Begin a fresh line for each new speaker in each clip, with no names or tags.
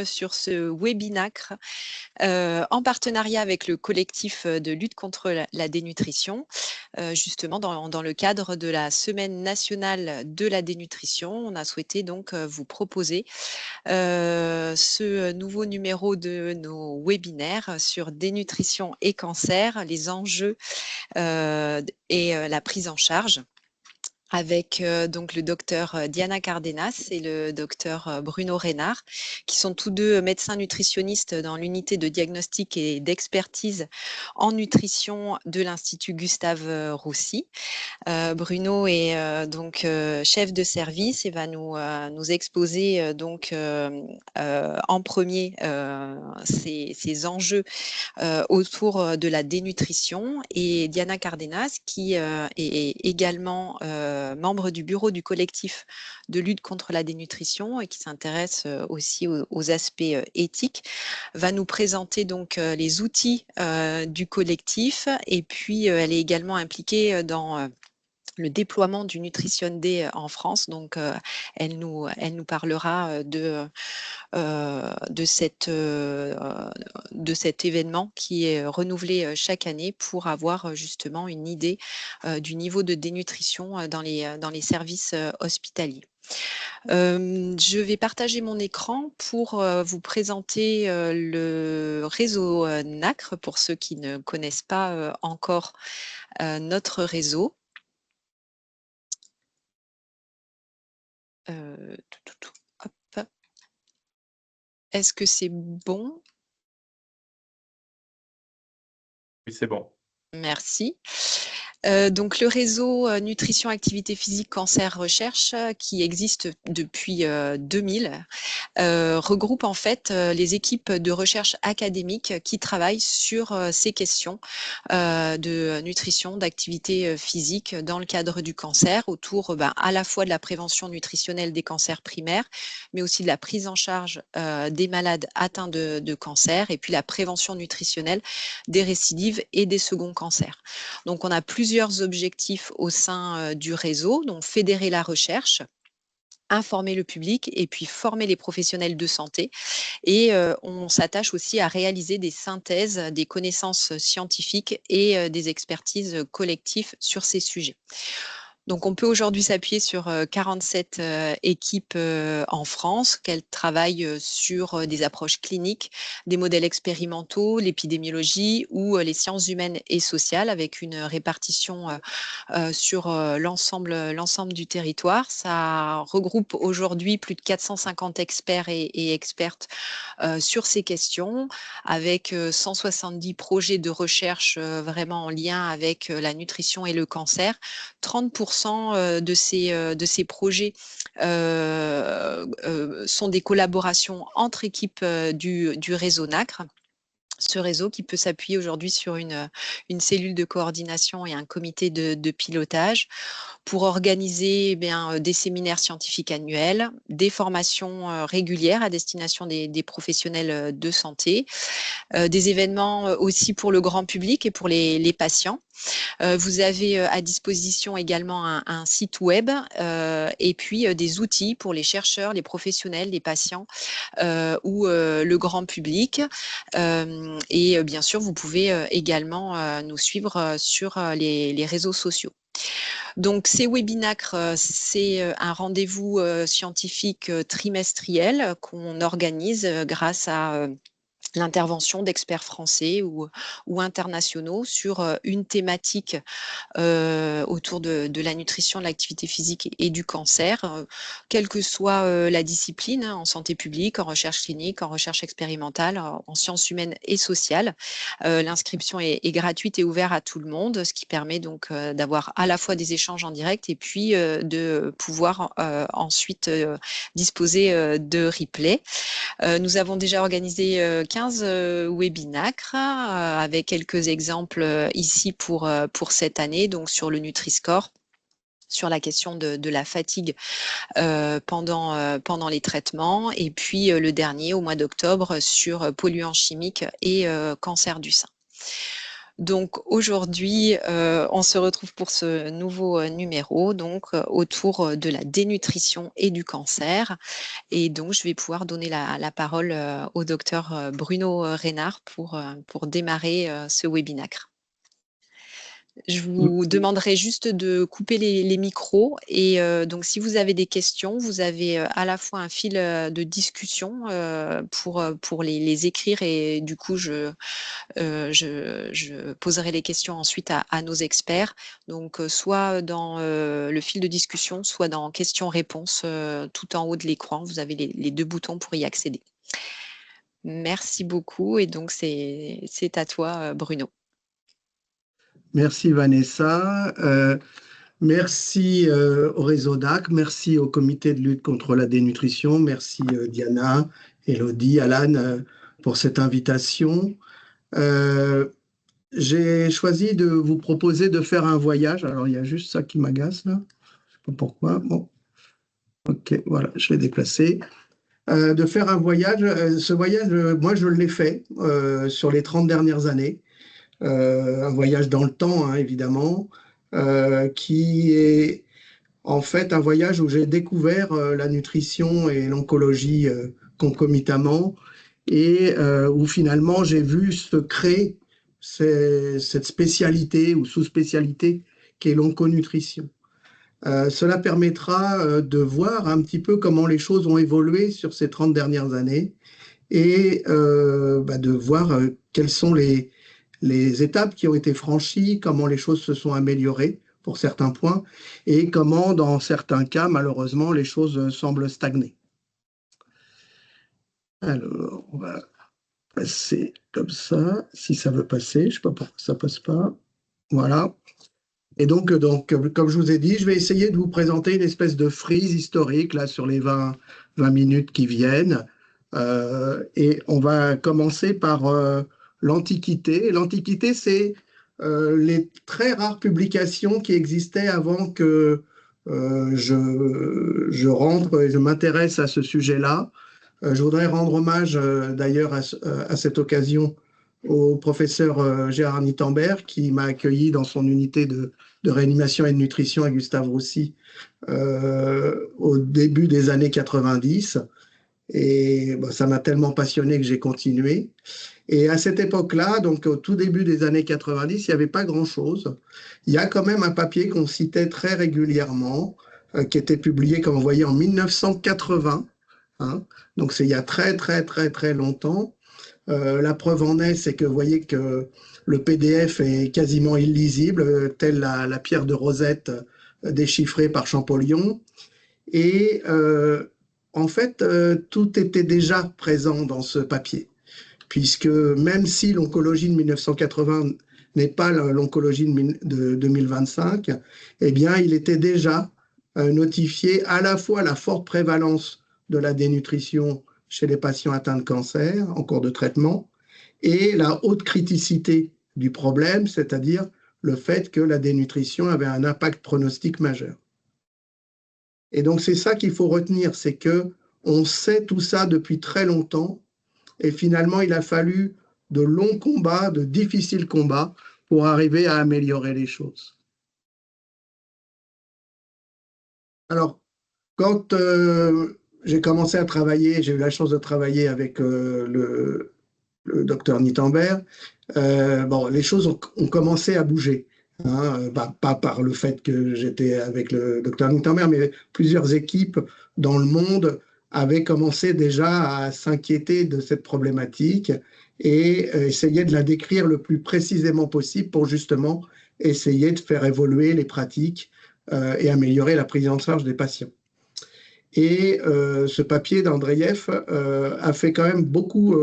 Sur ce webinacre en partenariat avec le collectif de lutte contre la dénutrition, justement dans le cadre de la Semaine nationale de la dénutrition. On a souhaité donc vous proposer ce nouveau numéro de nos webinaires sur dénutrition et cancer, les enjeux et la prise en charge, avec donc le docteur Diana Cardenas et le docteur Bruno Reynard, qui sont tous deux médecins nutritionnistes dans l'unité de diagnostic et d'expertise en nutrition de l'Institut Gustave Roussy. Bruno est donc chef de service et va nous exposer donc en premier ces enjeux autour de la dénutrition, et Diana Cardenas, qui est également membre du bureau du collectif de lutte contre la dénutrition et qui s'intéresse aussi aux aspects éthiques, va nous présenter donc les outils du collectif, et puis elle est également impliquée dans le déploiement du Nutrition Day en France. Donc, elle nous parlera de cet événement qui est renouvelé chaque année pour avoir justement une idée du niveau de dénutrition dans les services hospitaliers. Je vais partager mon écran pour vous présenter le réseau NACRE pour ceux qui ne connaissent pas encore notre réseau. Hop. Est-ce que c'est bon?
Oui, c'est bon.
Merci. Donc le réseau Nutrition, Activité Physique, Cancer, Recherche, qui existe depuis 2000, regroupe en fait les équipes de recherche académique qui travaillent sur ces questions de nutrition, d'activité physique dans le cadre du cancer, autour à la fois de la prévention nutritionnelle des cancers primaires, mais aussi de la prise en charge des malades atteints de cancer, et puis la prévention nutritionnelle des récidives et des seconds cancers. Donc on a plusieurs objectifs au sein du réseau, donc fédérer la recherche, informer le public et puis former les professionnels de santé. Et on s'attache aussi à réaliser des synthèses, des connaissances scientifiques et des expertises collectives sur ces sujets. Donc, on peut aujourd'hui s'appuyer sur 47 équipes en France, qu'elles travaillent sur des approches cliniques, des modèles expérimentaux, l'épidémiologie ou les sciences humaines et sociales, avec une répartition sur l'ensemble du territoire. Ça regroupe aujourd'hui plus de 450 experts et expertes sur ces questions, avec 170 projets de recherche vraiment en lien avec la nutrition et le cancer. 30% de ces projets sont des collaborations entre équipes du réseau NACRE. Ce réseau qui peut s'appuyer aujourd'hui sur une cellule de coordination et un comité de pilotage pour organiser des séminaires scientifiques annuels, des formations régulières à destination des professionnels de santé, des événements aussi pour le grand public et pour les patients. Vous avez à disposition également un site web et puis des outils pour les chercheurs, les professionnels, les patients ou le grand public. Et bien sûr, vous pouvez également nous suivre sur les réseaux sociaux. Donc, ces webinacres, c'est un rendez-vous scientifique trimestriel qu'on organise grâce à l'intervention d'experts français ou internationaux sur une thématique autour de la nutrition, de l'activité physique et du cancer, quelle que soit la discipline, en santé publique, en recherche clinique, en recherche expérimentale, en sciences humaines et sociales. L'inscription est gratuite et ouverte à tout le monde, ce qui permet donc d'avoir à la fois des échanges en direct et puis de pouvoir ensuite disposer de replay. Nous avons déjà organisé 15 webinacres avec quelques exemples ici pour cette année, donc sur le Nutri-Score, sur la question de la fatigue pendant les traitements, et puis le dernier au mois d'octobre sur polluants chimiques et cancer du sein. Donc aujourd'hui, on se retrouve pour ce nouveau numéro, donc autour de la dénutrition et du cancer. Et donc, je vais pouvoir donner la parole au docteur Bruno Reynard pour démarrer ce webinaire. Je vous demanderai juste de couper les micros et donc si vous avez des questions, vous avez à la fois un fil de discussion pour les écrire et du coup je poserai les questions ensuite à nos experts. Donc soit dans le fil de discussion, soit dans questions-réponses tout en haut de l'écran, vous avez les deux boutons pour y accéder. Merci beaucoup et donc c'est à toi Bruno.
Merci Vanessa, merci au réseau DAC, merci au comité de lutte contre la dénutrition, merci Diana, Elodie, Alan pour cette invitation. J'ai choisi de vous proposer de faire un voyage, alors il y a juste ça qui m'agace là, je ne sais pas pourquoi, bon, ok, voilà, je l'ai déplacé. De faire un voyage, ce voyage, moi je l'ai fait sur les 30 dernières années. Un voyage dans le temps, hein, évidemment, qui est en fait un voyage où j'ai découvert la nutrition et l'oncologie concomitamment et où finalement j'ai vu se créer cette spécialité ou sous-spécialité qui est l'onconutrition. Cela permettra de voir un petit peu comment les choses ont évolué sur ces 30 dernières années et de voir quelles sont les étapes qui ont été franchies, comment les choses se sont améliorées pour certains points, et comment, dans certains cas, malheureusement, les choses semblent stagner. Alors, on va passer comme ça, si ça veut passer, je ne sais pas pourquoi ça ne passe pas. Voilà. Et donc, comme je vous ai dit, je vais essayer de vous présenter une espèce de frise historique là, sur les 20 minutes qui viennent. Et on va commencer par l'Antiquité. L'Antiquité, c'est les très rares publications qui existaient avant que je rentre et je m'intéresse à ce sujet-là. Je voudrais rendre hommage d'ailleurs à cette occasion au professeur Gérard Nittenberg qui m'a accueilli dans son unité de réanimation et de nutrition à Gustave Roussy au début des années 90. Et ça m'a tellement passionné que j'ai continué. Et à cette époque-là, donc au tout début des années 90, il n'y avait pas grand-chose. Il y a quand même un papier qu'on citait très régulièrement, qui était publié, comme vous voyez, en 1980. Hein. Donc c'est il y a très, très, très, très longtemps. La preuve en est, c'est que vous voyez que le PDF est quasiment illisible, telle la pierre de Rosette déchiffrée par Champollion. Et en fait, tout était déjà présent dans ce papier, puisque même si l'oncologie de 1980 n'est pas l'oncologie de 2025, eh bien, il était déjà notifié à la fois la forte prévalence de la dénutrition chez les patients atteints de cancer en cours de traitement et la haute criticité du problème, c'est-à-dire le fait que la dénutrition avait un impact pronostic majeur. Et donc, c'est ça qu'il faut retenir, c'est qu'on sait tout ça depuis très longtemps et finalement, il a fallu de longs combats, de difficiles combats pour arriver à améliorer les choses. Alors, quand j'ai commencé à travailler, j'ai eu la chance de travailler avec le docteur Nittenberg, les choses ont commencé à bouger. Hein, pas par le fait que j'étais avec le docteur Nittenberg, mais plusieurs équipes dans le monde avaient commencé déjà à s'inquiéter de cette problématique et essayer de la décrire le plus précisément possible pour justement essayer de faire évoluer les pratiques et améliorer la prise en charge des patients. Et ce papier d'Andreev a fait quand même beaucoup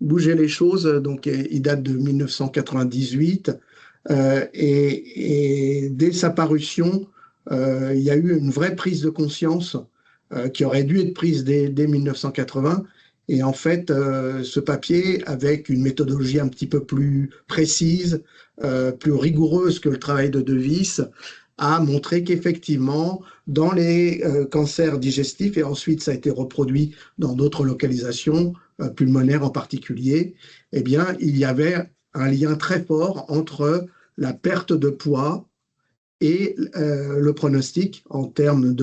bouger les choses. Donc, il date de 1998 et dès sa parution, il y a eu une vraie prise de conscience qui aurait dû être prise dès 1980. Et en fait, ce papier, avec une méthodologie un petit peu plus précise, plus rigoureuse que le travail de De Vis, a montré qu'effectivement, dans les cancers digestifs, et ensuite ça a été reproduit dans d'autres localisations, pulmonaires en particulier, eh bien, il y avait un lien très fort entre la perte de poids et le pronostic en termes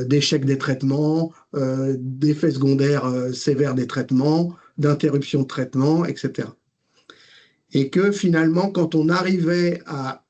d'échec des traitements, d'effets secondaires sévères des traitements, d'interruption de traitement, etc. Et que finalement, quand on arrivait à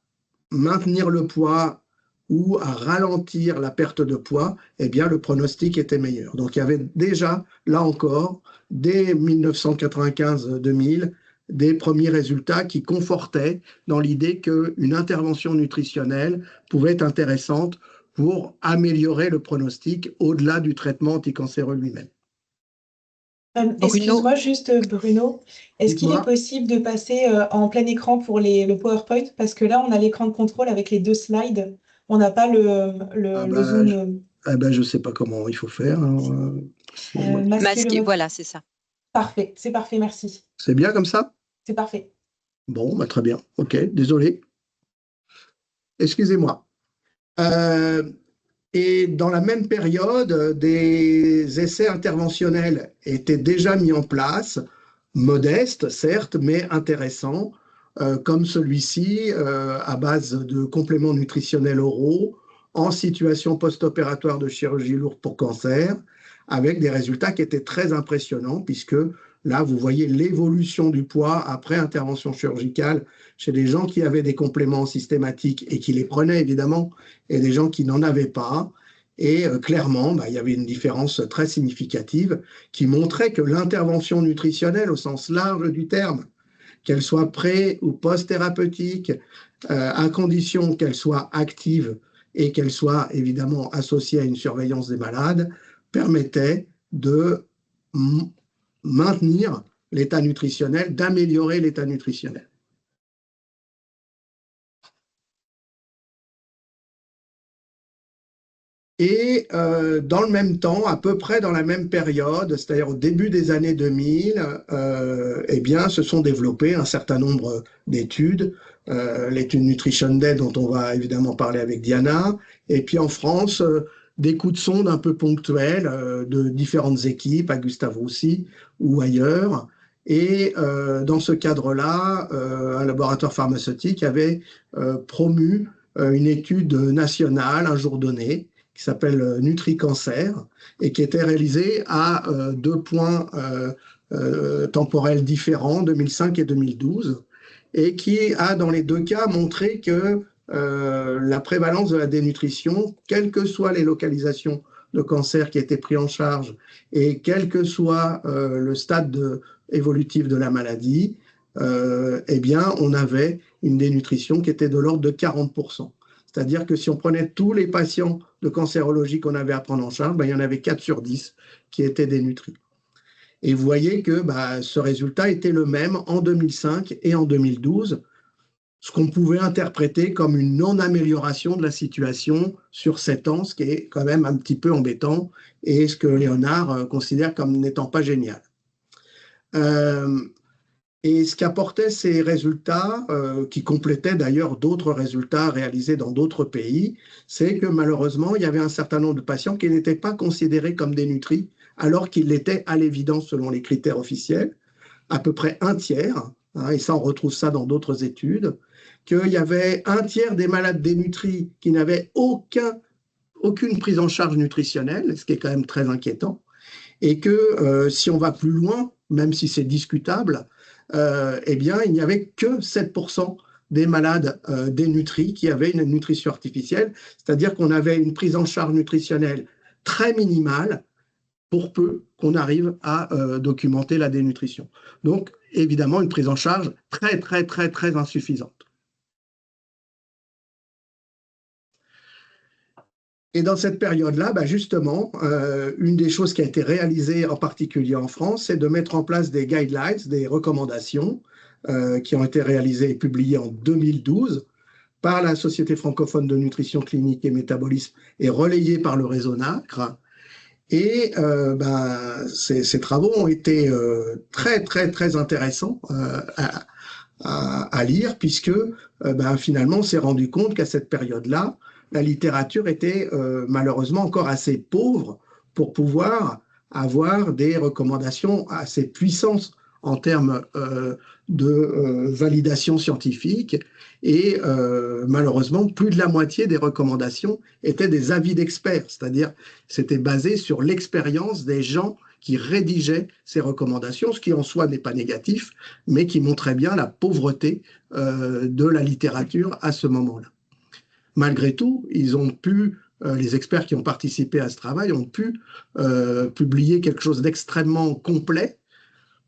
maintenir le poids ou à ralentir la perte de poids, eh bien, le pronostic était meilleur. Donc, il y avait déjà, là encore, dès 1995-2000, des premiers résultats qui confortaient dans l'idée qu'une intervention nutritionnelle pouvait être intéressante pour améliorer le pronostic au-delà du traitement anticancéreux lui-même.
Excuse-moi juste, Bruno, est-ce qu'il est possible de passer en plein écran pour le PowerPoint? Parce que là, on a l'écran de contrôle avec les 2 slides. On n'a pas le zoom.
Je ne sais pas comment il faut faire.
Masquer, voilà, c'est ça.
Parfait, c'est parfait, merci.
C'est bien comme ça?
C'est parfait.
Bon, très bien. OK, désolé. Excusez-moi. Et dans la même période, des essais interventionnels étaient déjà mis en place, modestes certes, mais intéressants, comme celui-ci, à base de compléments nutritionnels oraux, en situation post-opératoire de chirurgie lourde pour cancer, avec des résultats qui étaient très impressionnants, puisque là, vous voyez l'évolution du poids après intervention chirurgicale chez des gens qui avaient des compléments systématiques et qui les prenaient évidemment, et des gens qui n'en avaient pas. Et clairement, il y avait une différence très significative qui montrait que l'intervention nutritionnelle, au sens large du terme, qu'elle soit pré- ou post-thérapeutique, à condition qu'elle soit active et qu'elle soit évidemment associée à une surveillance des malades, permettait de maintenir l'état nutritionnel, d'améliorer l'état nutritionnel. Et dans le même temps, à peu près dans la même période, c'est-à-dire au début des années 2000, eh bien, se sont développées un certain nombre d'études. L'étude Nutrition Day, dont on va évidemment parler avec Diana, et puis en France, des coups de sonde un peu ponctuels de différentes équipes, à Gustave Roussy ou ailleurs. Et dans ce cadre-là, un laboratoire pharmaceutique avait promu une étude nationale un jour donné, qui s'appelle Nutri-Cancer, et qui était réalisée à 2 points temporels différents, 2005 et 2012, et qui a dans les 2 cas montré que la prévalence de la dénutrition, quelles que soient les localisations de cancer qui étaient prises en charge et quel que soit le stade évolutif de la maladie, eh bien, on avait une dénutrition qui était de l'ordre de 40%. C'est-à-dire que si on prenait tous les patients de cancérologie qu'on avait à prendre en charge, il y en avait 4 sur 10 qui étaient dénutris. Et vous voyez que ce résultat était le même en 2005 et en 2012, ce qu'on pouvait interpréter comme une non-amélioration de la situation sur 7 ans, ce qui est quand même un petit peu embêtant, et ce que Léonard considère comme n'étant pas génial. Et ce qu'apportaient ces résultats, qui complétaient d'ailleurs d'autres résultats réalisés dans d'autres pays, c'est que malheureusement, il y avait un certain nombre de patients qui n'étaient pas considérés comme dénutris, alors qu'ils l'étaient à l'évidence selon les critères officiels, à peu près un tiers, et ça on retrouve ça dans d'autres études, qu'il y avait un tiers des malades dénutris qui n'avaient aucune prise en charge nutritionnelle, ce qui est quand même très inquiétant, et que si on va plus loin, même si c'est discutable, eh bien, il n'y avait que 7% des malades dénutris qui avaient une nutrition artificielle, c'est-à-dire qu'on avait une prise en charge nutritionnelle très minimale pour peu qu'on arrive à documenter la dénutrition. Donc, évidemment, une prise en charge très, très, très, très insuffisante. Et dans cette période-là, justement, une des choses qui a été réalisée en particulier en France, c'est de mettre en place des guidelines, des recommandations qui ont été réalisées et publiées en 2012 par la Société francophone de nutrition clinique et métabolisme et relayées par le réseau NACRE. Et ces travaux ont été très, très, très intéressants à lire, puisque finalement, on s'est rendu compte qu'à cette période-là, la littérature était malheureusement encore assez pauvre pour pouvoir avoir des recommandations assez puissantes en termes de validation scientifique. Et malheureusement, plus de la moitié des recommandations étaient des avis d'experts, c'est-à-dire c'était basé sur l'expérience des gens qui rédigeaient ces recommandations, ce qui en soi n'est pas négatif, mais qui montrait bien la pauvreté de la littérature à ce moment-là. Malgré tout, ils ont pu, les experts qui ont participé à ce travail ont pu publier quelque chose d'extrêmement complet,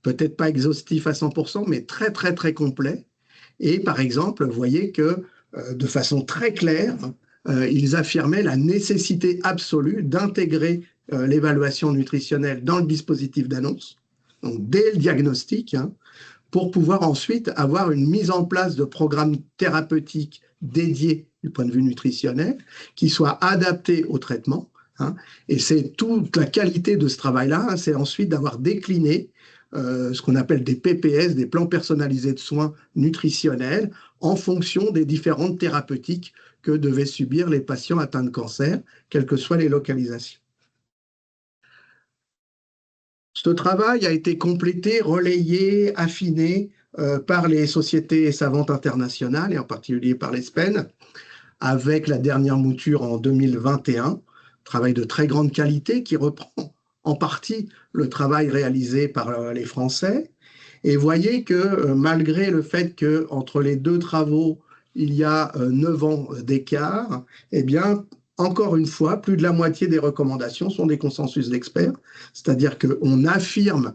peut-être pas exhaustif à 100%, mais très, très, très complet. Et par exemple, vous voyez que de façon très claire, ils affirmaient la nécessité absolue d'intégrer l'évaluation nutritionnelle dans le dispositif d'annonce, donc dès le diagnostic, pour pouvoir ensuite avoir une mise en place de programmes thérapeutiques dédiés du point de vue nutritionnel, qui soient adaptés au traitement. Et c'est toute la qualité de ce travail-là, c'est ensuite d'avoir décliné ce qu'on appelle des PPS, des plans personnalisés de soins nutritionnels, en fonction des différentes thérapeutiques que devaient subir les patients atteints de cancer, quelles que soient les localisations. Ce travail a été complété, relayé, affiné par les sociétés savantes internationales, et en particulier par l'ESPEN, avec la dernière mouture en 2021, travail de très grande qualité qui reprend en partie le travail réalisé par les Français. Et voyez que malgré le fait qu'entre les deux travaux, il y a 9 ans d'écart, eh bien, encore une fois, plus de la moitié des recommandations sont des consensus d'experts, c'est-à-dire qu'on affirme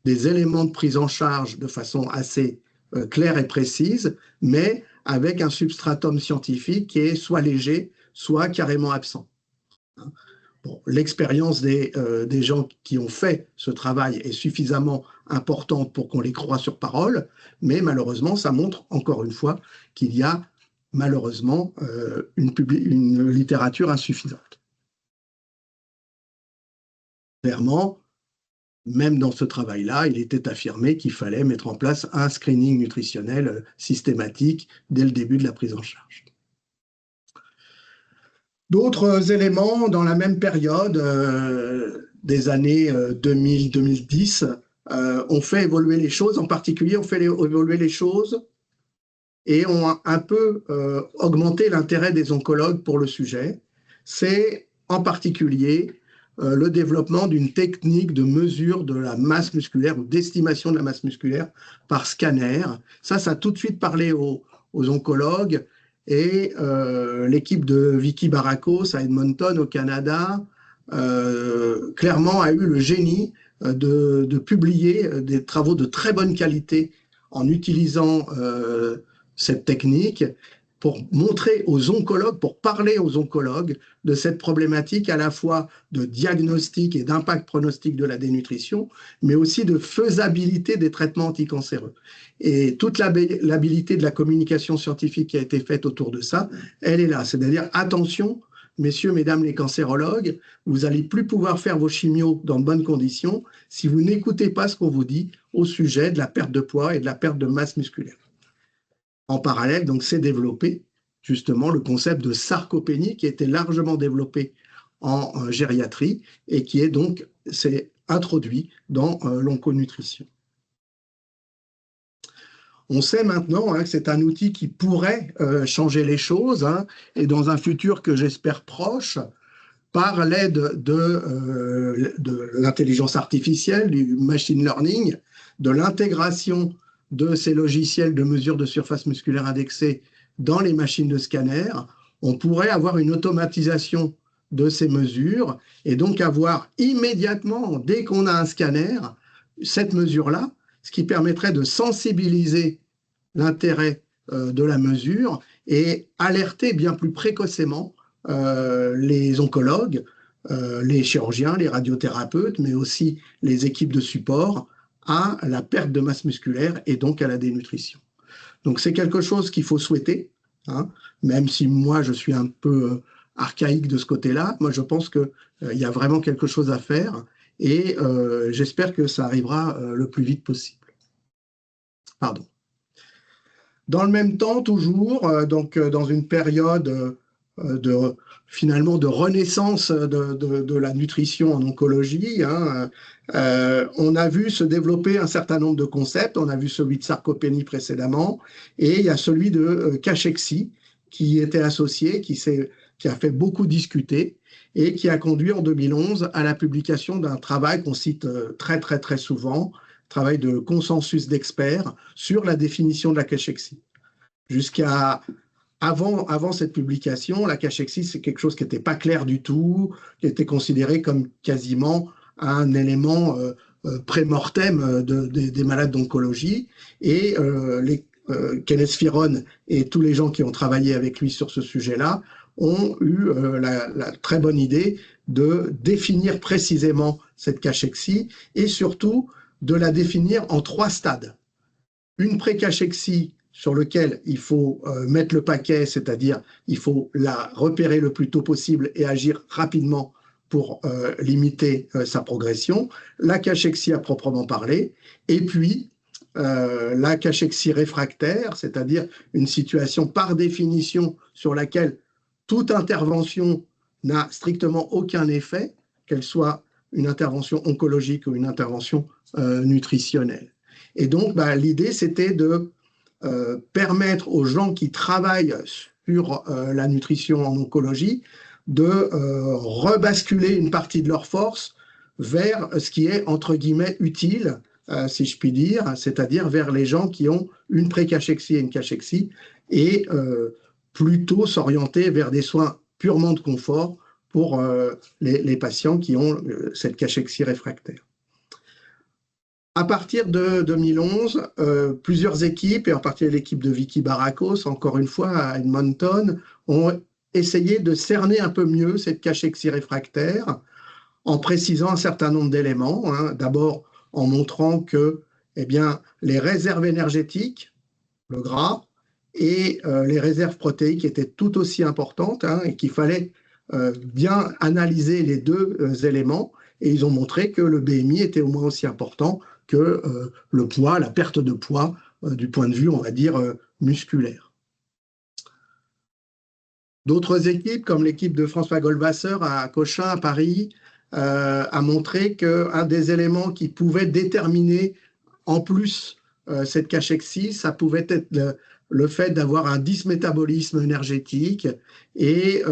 des éléments de prise en charge de façon assez claire et précise, mais avec un substratum scientifique qui est soit léger, soit carrément absent. Bon, l'expérience des gens qui ont fait ce travail est suffisamment importante pour qu'on les croie sur parole, mais malheureusement, ça montre encore une fois qu'il y a malheureusement une littérature insuffisante. Clairement, même dans ce travail-là, il était affirmé qu'il fallait mettre en place un screening nutritionnel systématique dès le début de la prise en charge. D'autres éléments dans la même période des années 2000-2010 ont fait évoluer les choses, en particulier ont fait évoluer les choses et ont un peu augmenté l'intérêt des oncologues pour le sujet. C'est en particulier le développement d'une technique de mesure de la masse musculaire ou d'estimation de la masse musculaire par scanner. Ça a tout de suite parlé aux oncologues. Et l'équipe de Vicky Barakos à Edmonton, au Canada, clairement a eu le génie de publier des travaux de très bonne qualité en utilisant cette technique pour montrer aux oncologues, pour parler aux oncologues de cette problématique à la fois de diagnostic et d'impact pronostic de la dénutrition, mais aussi de faisabilité des traitements anticancéreux. Et toute l'habilité de la communication scientifique qui a été faite autour de ça, elle est là. C'est-à-dire, attention, messieurs, mesdames les cancérologues, vous n'allez plus pouvoir faire vos chimios dans de bonnes conditions si vous n'écoutez pas ce qu'on vous dit au sujet de la perte de poids et de la perte de masse musculaire. En parallèle, donc, s'est développé justement le concept de sarcopénie qui a été largement développé en gériatrie et qui est donc s'est introduit dans l'onconutrition. On sait maintenant que c'est un outil qui pourrait changer les choses et dans un futur que j'espère proche, par l'aide de l'intelligence artificielle, du machine learning, de l'intégration de ces logiciels de mesure de surface musculaire indexée dans les machines de scanner, on pourrait avoir une automatisation de ces mesures et donc avoir immédiatement, dès qu'on a un scanner, cette mesure-là, ce qui permettrait de sensibiliser l'intérêt de la mesure et alerter bien plus précocement les oncologues, les chirurgiens, les radiothérapeutes, mais aussi les équipes de support à la perte de masse musculaire et donc à la dénutrition. Donc c'est quelque chose qu'il faut souhaiter, même si moi je suis un peu archaïque de ce côté-là. Moi je pense qu'il y a vraiment quelque chose à faire et j'espère que ça arrivera le plus vite possible. Pardon. Dans le même temps, toujours, donc dans une période finalement de renaissance de la nutrition en oncologie. Hein. On a vu se développer un certain nombre de concepts. On a vu celui de sarcopénie précédemment, et il y a celui de cachexie qui était associé, qui a fait beaucoup discuter et qui a conduit en 2011 à la publication d'un travail qu'on cite très très très souvent, travail de consensus d'experts sur la définition de la cachexie. Avant cette publication, la cachexie, c'est quelque chose qui n'était pas clair du tout, qui était considéré comme quasiment un élément pré-mortem des malades d'oncologie. Et Kenneth Firon et tous les gens qui ont travaillé avec lui sur ce sujet-là ont eu la très bonne idée de définir précisément cette cachexie et surtout de la définir en 3 stades. Une pré-cachexie sur lequel il faut mettre le paquet, c'est-à-dire il faut la repérer le plus tôt possible et agir rapidement pour limiter sa progression, la cachexie à proprement parler, et puis la cachexie réfractaire, c'est-à-dire une situation par définition sur laquelle toute intervention n'a strictement aucun effet, qu'elle soit une intervention oncologique ou une intervention nutritionnelle. Et donc, l'idée, c'était de permettre aux gens qui travaillent sur la nutrition en oncologie de rebasculer une partie de leur force vers ce qui est, entre guillemets, utile, si je puis dire, c'est-à-dire vers les gens qui ont une pré-cachexie et une cachexie, et plutôt s'orienter vers des soins purement de confort pour les patients qui ont cette cachexie réfractaire. À partir de 2011, plusieurs équipes, et en particulier l'équipe de Vicky Barakos, encore une fois à Edmonton, ont essayé de cerner un peu mieux cette cachexie réfractaire en précisant un certain nombre d'éléments. Hein. D'abord, en montrant que les réserves énergétiques, le gras, et les réserves protéiques étaient tout aussi importantes, hein, et qu'il fallait bien analyser les 2 éléments. Et ils ont montré que le BMI était au moins aussi important que le poids, la perte de poids, du point de vue, on va dire, musculaire. D'autres équipes, comme l'équipe de François Goldwasser à Cochin, à Paris, a montré qu'un des éléments qui pouvait déterminer en plus cette cachexie, ça pouvait être le fait d'avoir un dysmétabolisme énergétique, et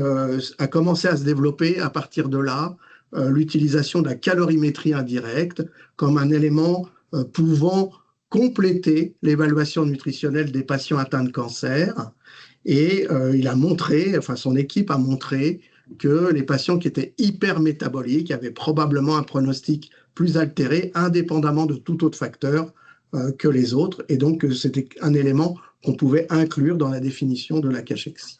a commencé à se développer à partir de là l'utilisation de la calorimétrie indirecte comme un élément pouvant compléter l'évaluation nutritionnelle des patients atteints de cancer. Et il a montré, enfin son équipe a montré que les patients qui étaient hypermétaboliques avaient probablement un pronostic plus altéré, indépendamment de tout autre facteur que les autres, et donc c'était un élément qu'on pouvait inclure dans la définition de la cachexie.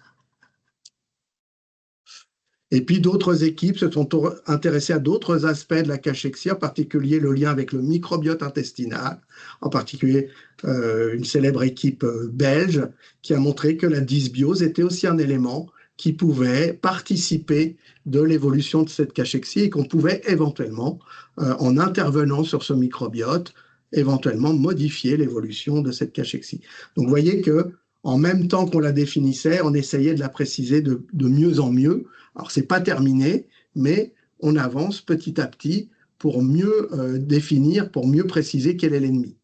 Et puis d'autres équipes se sont intéressées à d'autres aspects de la cachexie, en particulier le lien avec le microbiote intestinal, en particulier une célèbre équipe belge qui a montré que la dysbiose était aussi un élément qui pouvait participer de l'évolution de cette cachexie, et qu'on pouvait éventuellement, en intervenant sur ce microbiote, éventuellement modifier l'évolution de cette cachexie. Donc vous voyez que en même temps qu'on la définissait, on essayait de la préciser de mieux en mieux. Alors, ce n'est pas terminé, mais on avance petit à petit pour mieux définir, pour mieux préciser quel est l'ennemi.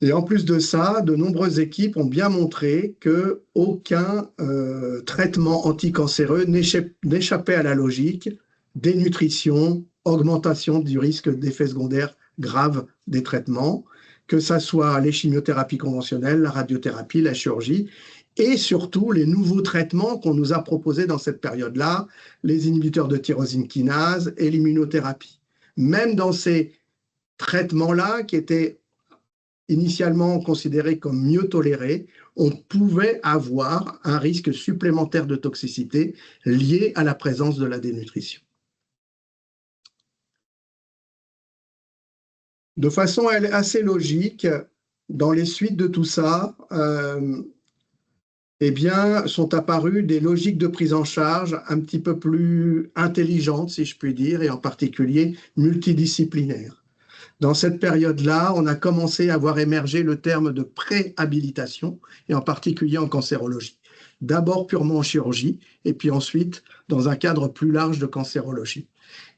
Et en plus de ça, de nombreuses équipes ont bien montré qu'aucun traitement anticancéreux n'échappait à la logique: dénutrition, augmentation du risque d'effets secondaires graves des traitements, que ce soit les chimiothérapies conventionnelles, la radiothérapie, la chirurgie, et surtout les nouveaux traitements qu'on nous a proposés dans cette période-là, les inhibiteurs de tyrosine kinase et l'immunothérapie. Même dans ces traitements-là, qui étaient initialement considérés comme mieux tolérés, on pouvait avoir un risque supplémentaire de toxicité lié à la présence de la dénutrition. De façon assez logique, dans les suites de tout ça, sont apparues des logiques de prise en charge un petit peu plus intelligentes, si je puis dire, et en particulier multidisciplinaires. Dans cette période-là, on a commencé à voir émerger le terme de préhabilitation, et en particulier en cancérologie. d'abord purement en chirurgie, et puis ensuite dans un cadre plus large de cancérologie.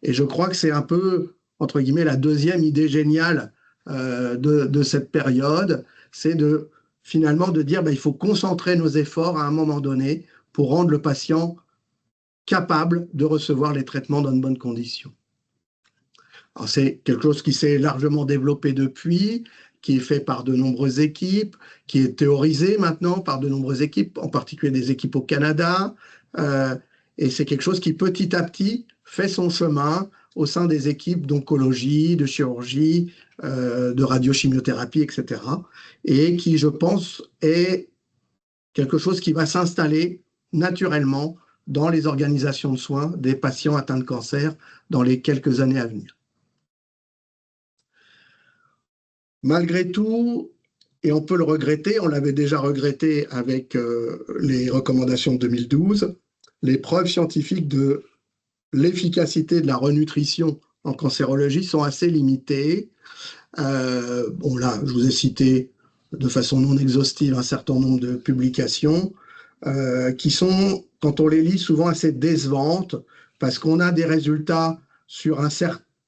Et je crois que c'est un peu, entre guillemets, la deuxième idée géniale de cette période, c'est finalement de dire il faut concentrer nos efforts à un moment donné pour rendre le patient capable de recevoir les traitements dans de bonnes conditions. C'est quelque chose qui s'est largement développé depuis, qui est fait par de nombreuses équipes, qui est théorisé maintenant par de nombreuses équipes, en particulier des équipes au Canada, et c'est quelque chose qui petit à petit fait son chemin au sein des équipes d'oncologie, de chirurgie, de radiochimiothérapie, etc. Et qui, je pense, est quelque chose qui va s'installer naturellement dans les organisations de soins des patients atteints de cancer dans les quelques années à venir. Malgré tout, et on peut le regretter, on l'avait déjà regretté avec les recommandations de 2012, les preuves scientifiques de l'efficacité de la renutrition en cancérologie sont assez limitées. Bon là, je vous ai cité de façon non exhaustive un certain nombre de publications qui sont, quand on les lit, souvent assez décevantes parce qu'on a des résultats sur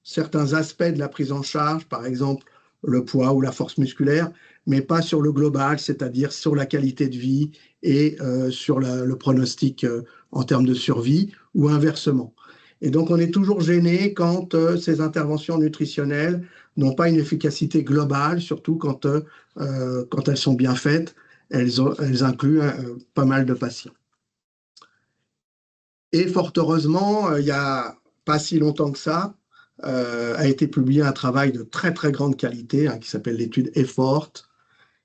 certains aspects de la prise en charge, par exemple le poids ou la force musculaire, mais pas sur le global, c'est-à-dire sur la qualité de vie et sur le pronostic en termes de survie ou inversement. Et donc, on est toujours gêné quand ces interventions nutritionnelles n'ont pas une efficacité globale, surtout quand elles sont bien faites, elles incluent pas mal de patients. Et fort heureusement, il n'y a pas si longtemps que ça, a été publié un travail de très très grande qualité qui s'appelle l'étude EFFORT,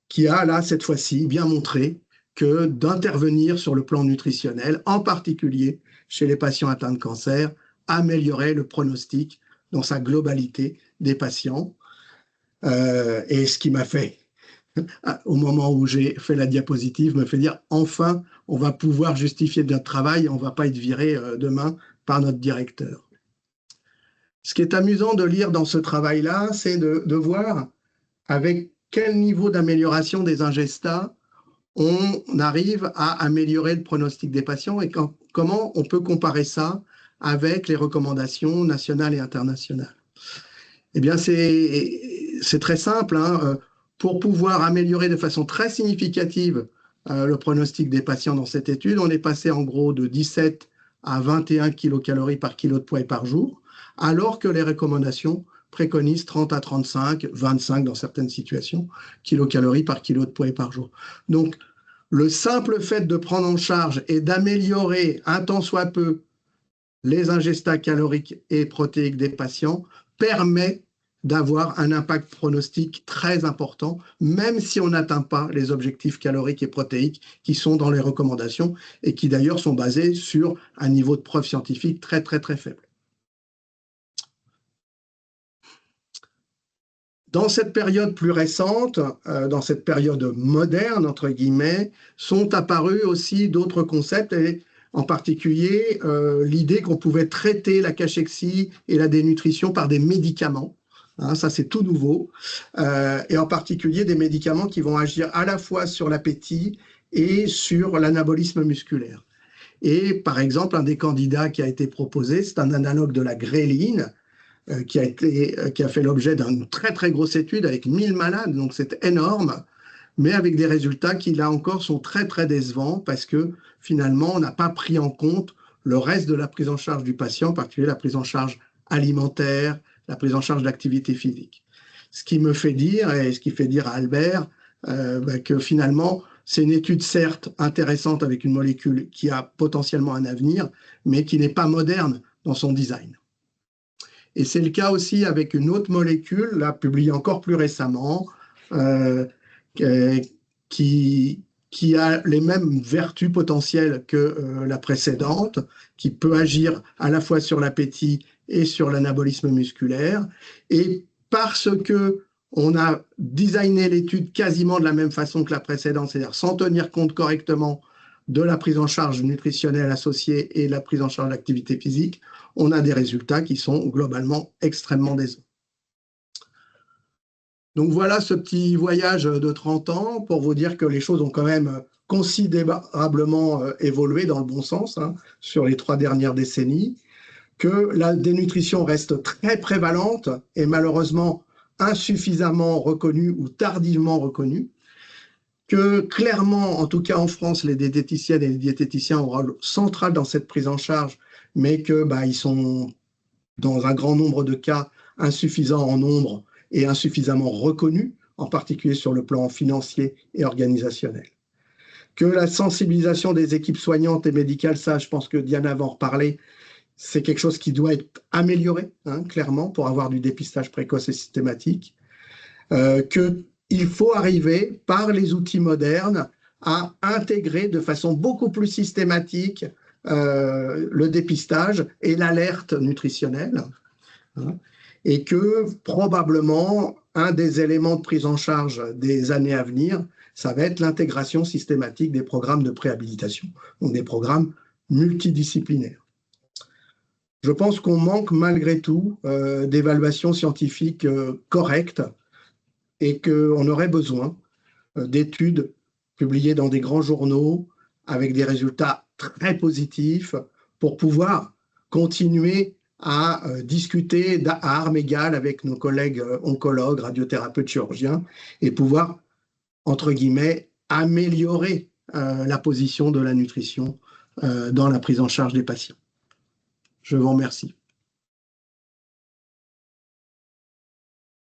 qui a là, cette fois-ci, bien montré que d'intervenir sur le plan nutritionnel, en particulier chez les patients atteints de cancer, améliorait le pronostic dans sa globalité des patients. Et ce qui m'a fait, au moment où j'ai fait la diapositive, me fait dire enfin, on va pouvoir justifier notre travail et on ne va pas être viré demain par notre directeur. Ce qui est amusant de lire dans ce travail-là, c'est de voir avec quel niveau d'amélioration des ingestats on arrive à améliorer le pronostic des patients et comment on peut comparer ça avec les recommandations nationales et internationales. Eh bien, c'est très simple. Pour pouvoir améliorer de façon très significative le pronostic des patients dans cette étude, on est passé en gros de 17 à 21 kilocalories par kilo de poids et par jour, alors que les recommandations préconisent 30 à 35, 25 dans certaines situations, kilocalories par kilo de poids et par jour. Donc, le simple fait de prendre en charge et d'améliorer un tant soit peu les ingestats caloriques et protéiques des patients permet d'avoir un impact pronostic très important, même si on n'atteint pas les objectifs caloriques et protéiques qui sont dans les recommandations et qui d'ailleurs sont basés sur un niveau de preuve scientifique très très très faible. Dans cette période plus récente, dans cette période moderne, entre guillemets, sont apparus aussi d'autres concepts, et en particulier l'idée qu'on pouvait traiter la cachexie et la dénutrition par des médicaments. Ça, c'est tout nouveau. Et en particulier des médicaments qui vont agir à la fois sur l'appétit et sur l'anabolisme musculaire. Et par exemple, un des candidats qui a été proposé, c'est un analogue de la gréline, qui a fait l'objet d'une très très grosse étude avec 1000 malades, donc c'est énorme, mais avec des résultats qui là encore sont très très décevants parce que finalement on n'a pas pris en compte le reste de la prise en charge du patient, en particulier la prise en charge alimentaire, la prise en charge d'activité physique. Ce qui me fait dire, et ce qui fait dire à Albert, que finalement c'est une étude certes intéressante avec une molécule qui a potentiellement un avenir, mais qui n'est pas moderne dans son design. Et c'est le cas aussi avec une autre molécule, là, publiée encore plus récemment, qui a les mêmes vertus potentielles que la précédente, qui peut agir à la fois sur l'appétit et sur l'anabolisme musculaire. Et parce qu'on a designé l'étude quasiment de la même façon que la précédente, c'est-à-dire sans tenir compte correctement de la prise en charge nutritionnelle associée et la prise en charge d'activité physique, on a des résultats qui sont globalement extrêmement décevants. Donc voilà ce petit voyage de 30 ans pour vous dire que les choses ont quand même considérablement évolué dans le bon sens sur les 3 dernières décennies, que la dénutrition reste très prévalente et malheureusement insuffisamment reconnue ou tardivement reconnue, que clairement, en tout cas en France, les diététiciennes et les diététiciens ont un rôle central dans cette prise en charge, mais qu'ils sont, dans un grand nombre de cas, insuffisants en nombre et insuffisamment reconnus, en particulier sur le plan financier et organisationnel. Que la sensibilisation des équipes soignantes et médicales, ça, je pense que Diana va en reparler, c'est quelque chose qui doit être amélioré, clairement, pour avoir du dépistage précoce et systématique. Qu'il faut arriver, par les outils modernes, à intégrer de façon beaucoup plus systématique le dépistage et l'alerte nutritionnelle. Et que probablement, un des éléments de prise en charge des années à venir, ça va être l'intégration systématique des programmes de préhabilitation, donc des programmes multidisciplinaires. Je pense qu'on manque malgré tout d'évaluations scientifiques correctes et qu'on aurait besoin d'études publiées dans des grands journaux avec des résultats très positifs pour pouvoir continuer à discuter à armes égales avec nos collègues oncologues, radiothérapeutes, chirurgiens et pouvoir, entre guillemets, améliorer la position de la nutrition dans la prise en charge des patients. Je vous remercie.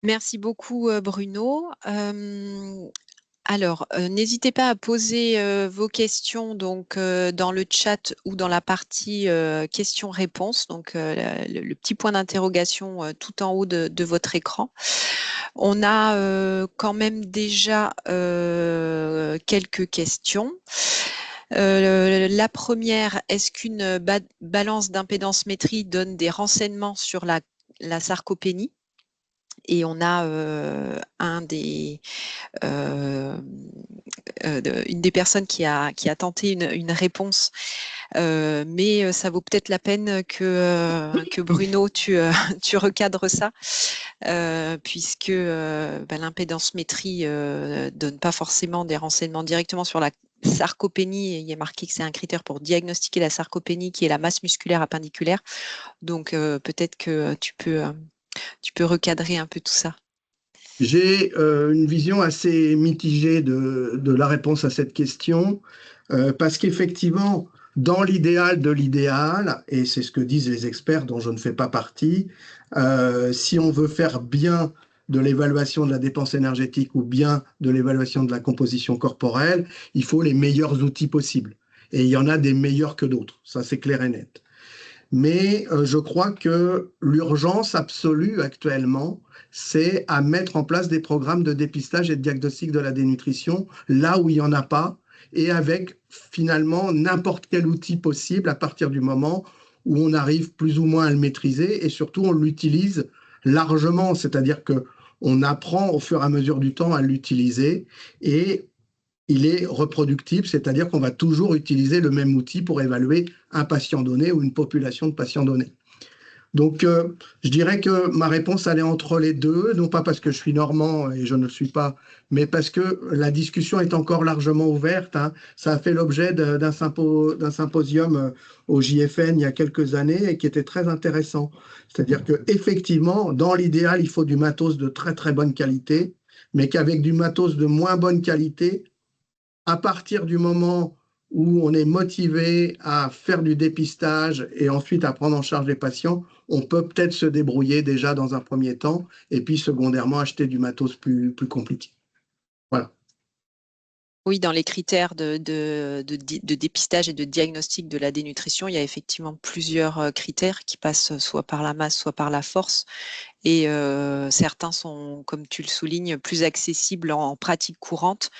Merci beaucoup, Bruno. Alors, n'hésitez pas à poser vos questions donc, dans le chat ou dans la partie questions-réponses, donc le petit point d'interrogation tout en haut de votre écran. On a quand même déjà quelques questions. La première, est-ce qu'une balance d'impédance-métrie donne des renseignements sur la sarcopénie? Et on a une des personnes qui a tenté une réponse, mais ça vaut peut-être la peine que Bruno, tu recadres ça, puisque l'impédance-métrie donne pas forcément des renseignements directement sur la sarcopénie. Il y a marqué que c'est un critère pour diagnostiquer la sarcopénie, qui est la masse musculaire appendiculaire. Donc peut-être que tu peux recadrer un peu tout ça.
J'ai une vision assez mitigée de la réponse à cette question, parce qu'effectivement, dans l'idéal de l'idéal, et c'est ce que disent les experts dont je ne fais pas partie, si on veut faire bien de l'évaluation de la dépense énergétique ou bien de l'évaluation de la composition corporelle, il faut les meilleurs outils possibles. Et il y en a des meilleurs que d'autres, ça c'est clair et net. Mais je crois que l'urgence absolue actuellement, c'est à mettre en place des programmes de dépistage et de diagnostic de la dénutrition là où il n'y en a pas, et avec finalement n'importe quel outil possible à partir du moment où on arrive plus ou moins à le maîtriser, et surtout on l'utilise largement, c'est-à-dire qu'on apprend au fur et à mesure du temps à l'utiliser, et il est reproductible, c'est-à-dire qu'on va toujours utiliser le même outil pour évaluer un patient donné ou une population de patients donnés. Donc, je dirais que ma réponse, elle est entre les deux, non pas parce que je suis normand et je ne le suis pas, mais parce que la discussion est encore largement ouverte. Ça a fait l'objet d'un symposium au JFN il y a quelques années et qui était très intéressant. C'est-à-dire qu'effectivement, dans l'idéal, il faut du matos de très très bonne qualité, mais qu'avec du matos de moins bonne qualité, à partir du moment où on est motivé à faire du dépistage et ensuite à prendre en charge les patients, on peut peut-être se débrouiller déjà dans un premier temps et puis secondairement acheter du matos plus compliqué. Voilà.
Oui, dans les critères de dépistage et de diagnostic de la dénutrition, il y a effectivement plusieurs critères qui passent soit par la masse, soit par la force. Et certains sont, comme tu le soulignes, plus accessibles en pratique courante,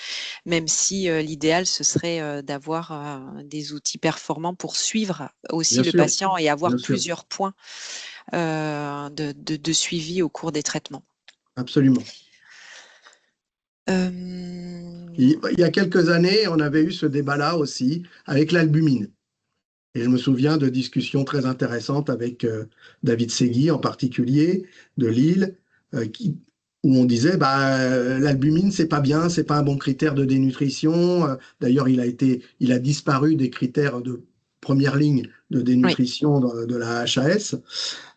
même si l'idéal, ce serait d'avoir des outils performants pour suivre aussi le patient et avoir plusieurs points de suivi au cours des traitements.
Absolument. Il y a quelques années, on avait eu ce débat-là aussi avec l'albumine. Et je me souviens de discussions très intéressantes avec David Segui en particulier, de Lille, qui où on disait l'albumine, c'est pas bien, c'est pas un bon critère de dénutrition. D'ailleurs, il a disparu des critères de première ligne de dénutrition de la HAS.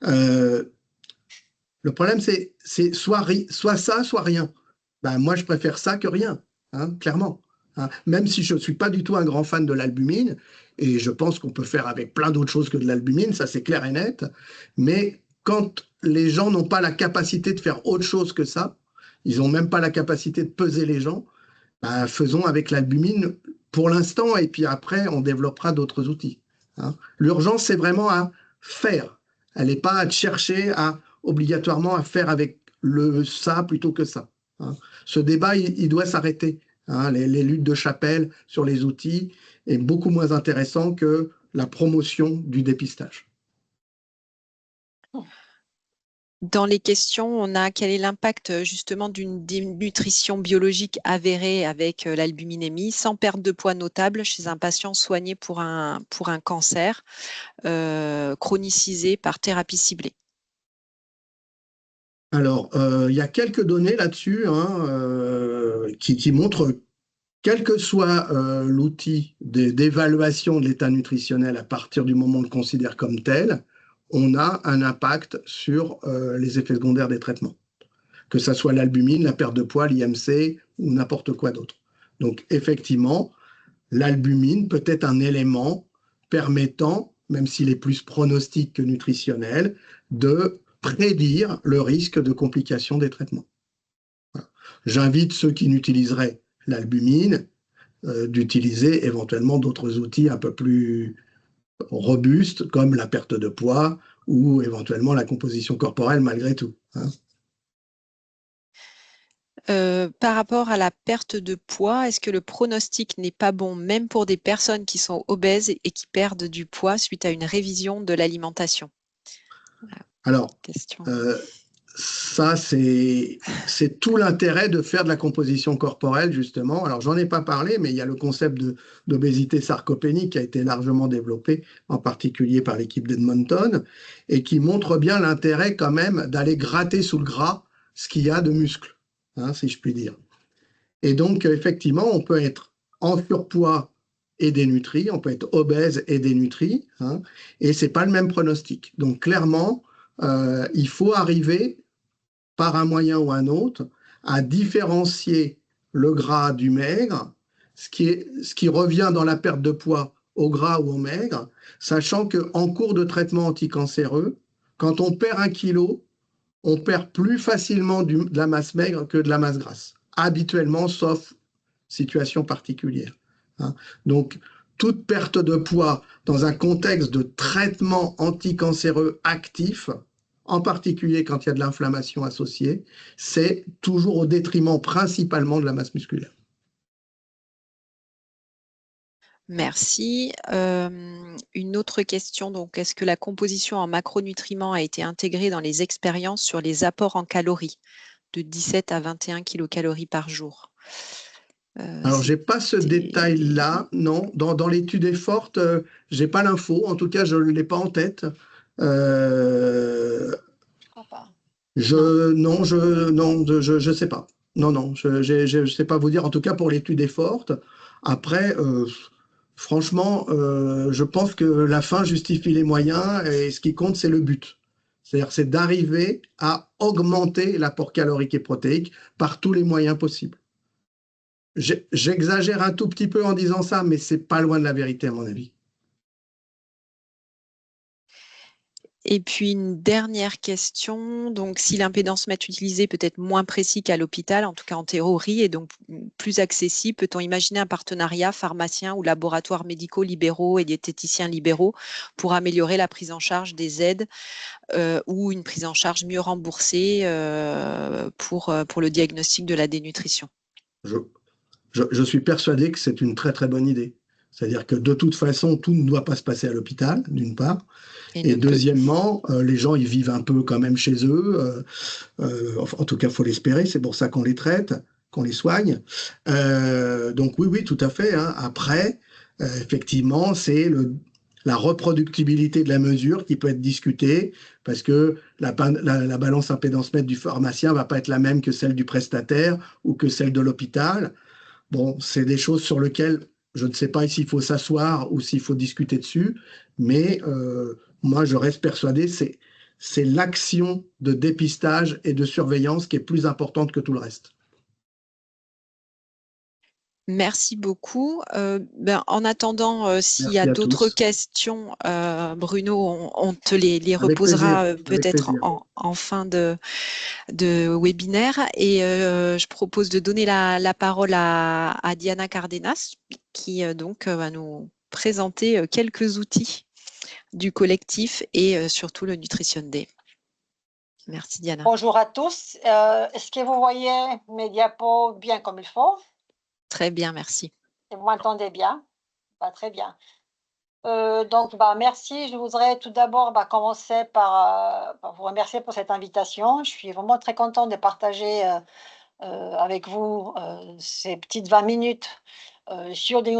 Le problème, c'est soit ça, soit rien. Moi, je préfère ça que rien, hein, clairement. Hein. Même si je ne suis pas du tout un grand fan de l'albumine, et je pense qu'on peut faire avec plein d'autres choses que de l'albumine, ça c'est clair et net, mais quand les gens n'ont pas la capacité de faire autre chose que ça, ils n'ont même pas la capacité de peser les gens, faisons avec l'albumine pour l'instant, et puis après, on développera d'autres outils. Hein. L'urgence, c'est vraiment à faire. Elle n'est pas à chercher obligatoirement à faire avec ça plutôt que ça. Hein. Ce débat, il doit s'arrêter. Hein. Les luttes de chapelle sur les outils est beaucoup moins intéressant que la promotion du dépistage.
Dans les questions, on a quel est l'impact justement d'une dénutrition biologique avérée avec l'albuminémie sans perte de poids notable chez un patient soigné pour un cancer chronicisé par thérapie ciblée?
Alors, il y a quelques données là-dessus qui montrent, quel que soit l'outil d'évaluation de l'état nutritionnel à partir du moment où on le considère comme tel, on a un impact sur les effets secondaires des traitements, que ce soit l'albumine, la perte de poids, l'IMC ou n'importe quoi d'autre. Donc, effectivement, l'albumine peut être un élément permettant, même s'il est plus pronostique que nutritionnel, de prédire le risque de complications des traitements. Voilà. J'invite ceux qui n'utiliseraient l'albumine d'utiliser éventuellement d'autres outils un peu plus robustes, comme la perte de poids ou éventuellement la composition corporelle malgré tout. Hein.
Par rapport à la perte de poids, est-ce que le pronostic n'est pas bon même pour des personnes qui sont obèses et qui perdent du poids suite à une révision de l'alimentation?
Alors, ça, c'est tout l'intérêt de faire de la composition corporelle, justement. Alors, j'en ai pas parlé, mais il y a le concept d'obésité sarcopénique qui a été largement développé, en particulier par l'équipe d'Edmonton, et qui montre bien l'intérêt quand même d'aller gratter sous le gras ce qu'il y a de muscle, hein, si je puis dire. Et donc, effectivement, on peut être en surpoids et dénutri, on peut être obèse et dénutri, hein, et c'est pas le même pronostic. Donc, clairement, il faut arriver, par un moyen ou un autre, à différencier le gras du maigre, ce qui revient dans la perte de poids au gras ou au maigre, sachant qu'en cours de traitement anticancéreux, quand on perd 1 kilo, on perd plus facilement de la masse maigre que de la masse grasse, habituellement, sauf situation particulière. Hein. Donc, toute perte de poids dans un contexte de traitement anticancéreux actif, en particulier quand il y a de l'inflammation associée, c'est toujours au détriment principalement de la masse musculaire.
Merci. Une autre question, donc, est-ce que la composition en macronutriments a été intégrée dans les expériences sur les apports en calories de 17 à 21 kilocalories par jour?
Alors, je n'ai pas ce détail-là, non. Dans l'étude est forte, je n'ai pas l'info. En tout cas, je ne l'ai pas en tête. Je ne sais pas. Non, je ne sais pas vous dire. En tout cas, pour l'étude est forte. Après, franchement, je pense que la fin justifie les moyens et ce qui compte, c'est le but. C'est-à-dire, c'est d'arriver à augmenter l'apport calorique et protéique par tous les moyens possibles. J'exagère un tout petit peu en disant ça, mais c'est pas loin de la vérité à mon avis.
Et puis une dernière question, donc si l'impédance-mètre utilisé peut être moins précis qu'à l'hôpital, en tout cas en théorie, et donc plus accessible, peut-on imaginer un partenariat pharmaciens ou laboratoires médicaux libéraux et diététiciens libéraux pour améliorer la prise en charge des aides ou une prise en charge mieux remboursée pour le diagnostic de la dénutrition?
Je suis persuadé que c'est une très très bonne idée. C'est-à-dire que de toute façon, tout ne doit pas se passer à l'hôpital, d'une part. Et deuxièmement, les gens, ils vivent un peu quand même chez eux. En tout cas, il faut l'espérer. C'est pour ça qu'on les traite, qu'on les soigne. Donc oui, tout à fait. Hein. Après, effectivement, c'est la reproductibilité de la mesure qui peut être discutée, parce que la balance impédance-mètre du pharmacien ne va pas être la même que celle du prestataire ou que celle de l'hôpital. Bon, c'est des choses sur lesquelles je ne sais pas s'il faut s'asseoir ou s'il faut discuter dessus, mais moi, je reste persuadé, c'est l'action de dépistage et de surveillance qui est plus importante que tout le reste.
Merci beaucoup. En attendant, s'il y a
Merci à
d'autres
tous.
questions, Bruno, on te les
Avec
reposera
plaisir, avec
peut-être
plaisir.
en fin de webinaire. Et je propose de donner la parole à Diana Cardenas, qui donc va nous présenter quelques outils du collectif et surtout le Nutrition Day. Merci Diana.
Bonjour à tous. Est-ce que vous voyez mes diapos bien comme il faut?
Très bien, merci.
Et vous m'entendez bien? Très bien. Donc, merci. Je voudrais tout d'abord commencer par vous remercier pour cette invitation. Je suis vraiment très contente de partager avec vous ces petites 20 minutes sur des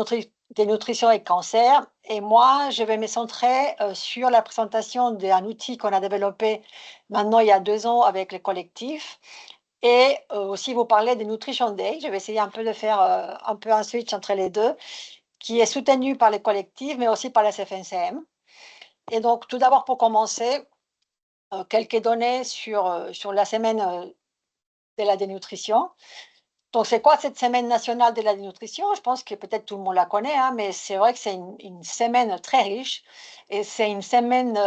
nutritions et cancer. Et moi, je vais me centrer sur la présentation d'un outil qu'on a développé maintenant il y a 2 ans avec les collectifs. Et aussi vous parler des Nutrition Day. Je vais essayer un peu de faire un peu un switch entre les deux, qui est soutenu par les collectifs, mais aussi par la CFNCM. Et donc, tout d'abord, pour commencer, quelques données sur la semaine de la dénutrition. Donc, c'est quoi cette semaine nationale de la dénutrition? Je pense que peut-être tout le monde la connaît, mais c'est vrai que c'est une semaine très riche et c'est une semaine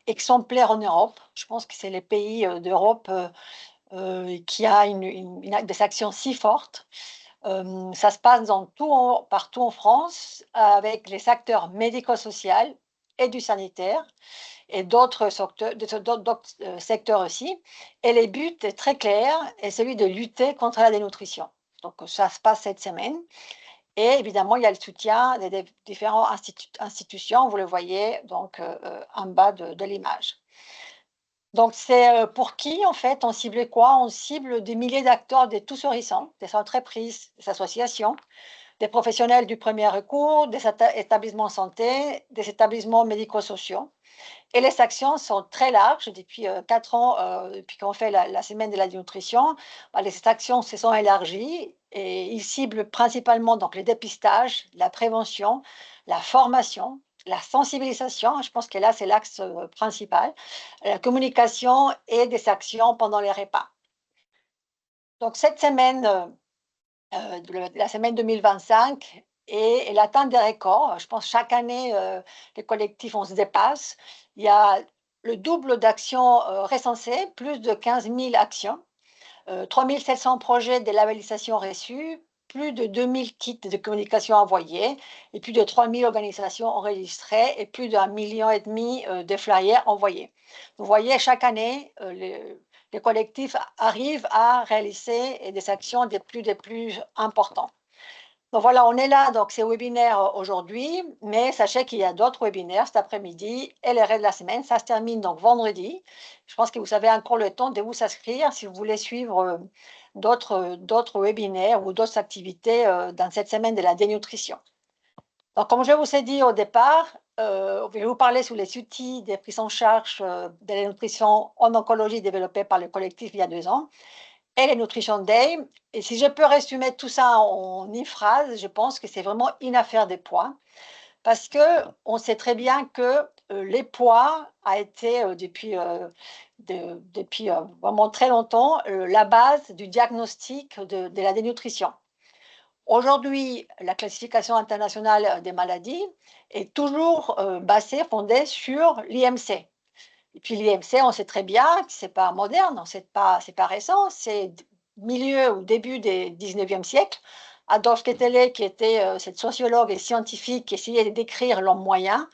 exemplaire en Europe. Je pense que c'est les pays d'Europe qui a des actions si fortes. Ça se passe partout en France avec les acteurs médico-sociaux et du sanitaire et d'autres secteurs aussi. Et le but est très clair, est celui de lutter contre la dénutrition. Donc ça se passe cette semaine. Et évidemment, il y a le soutien des différentes institutions, vous le voyez donc en bas de l'image. Donc, c'est pour qui, en fait, on cible quoi? On cible des milliers d'acteurs de tous horizons, des entreprises, des associations, des professionnels du premier recours, des établissements de santé, des établissements médico-sociaux. Et les actions sont très larges. Depuis 4 ans, depuis qu'on fait la semaine de la dénutrition, les actions se sont élargies et ils ciblent principalement donc, les dépistages, la prévention, la formation, la sensibilisation, je pense que là, c'est l'axe principal, la communication et des actions pendant les repas. Donc, cette semaine, la semaine 2025, et elle atteint des records. Je pense chaque année, les collectifs, on se dépasse. Il y a le double d'actions recensées, plus de 15 000 actions, 3 700 projets de labellisation reçus, plus de 2 000 kits de communication envoyés et plus de 3 000 organisations enregistrées et plus d'1,5 million de flyers envoyés. Vous voyez, chaque année, les collectifs arrivent à réaliser des actions des plus importantes. Donc voilà, on est là, donc c'est webinaire aujourd'hui, mais sachez qu'il y a d'autres webinaires cet après-midi et le reste de la semaine. Ça se termine donc vendredi. Je pense que vous avez encore le temps de vous inscrire si vous voulez suivre d'autres webinaires ou d'autres activités dans cette semaine de la dénutrition. Donc, comme je vous ai dit au départ, je vais vous parler sur les outils de prise en charge de la nutrition en oncologie développés par le collectif il y a 2 ans et les Nutrition Day. Et si je peux résumer tout ça en une phrase, je pense que c'est vraiment une affaire des poids. Parce qu'on sait très bien que les poids a été depuis vraiment très longtemps la base du diagnostic de la dénutrition. Aujourd'hui, la classification internationale des maladies est toujours fondée sur l'IMC. Et puis l'IMC, on sait très bien que ce n'est pas moderne, c'est pas récent, c'est milieu ou début du 19e siècle. Adolphe Quetelet, qui était cette sociologue et scientifique qui essayait de décrire l'homme moyen,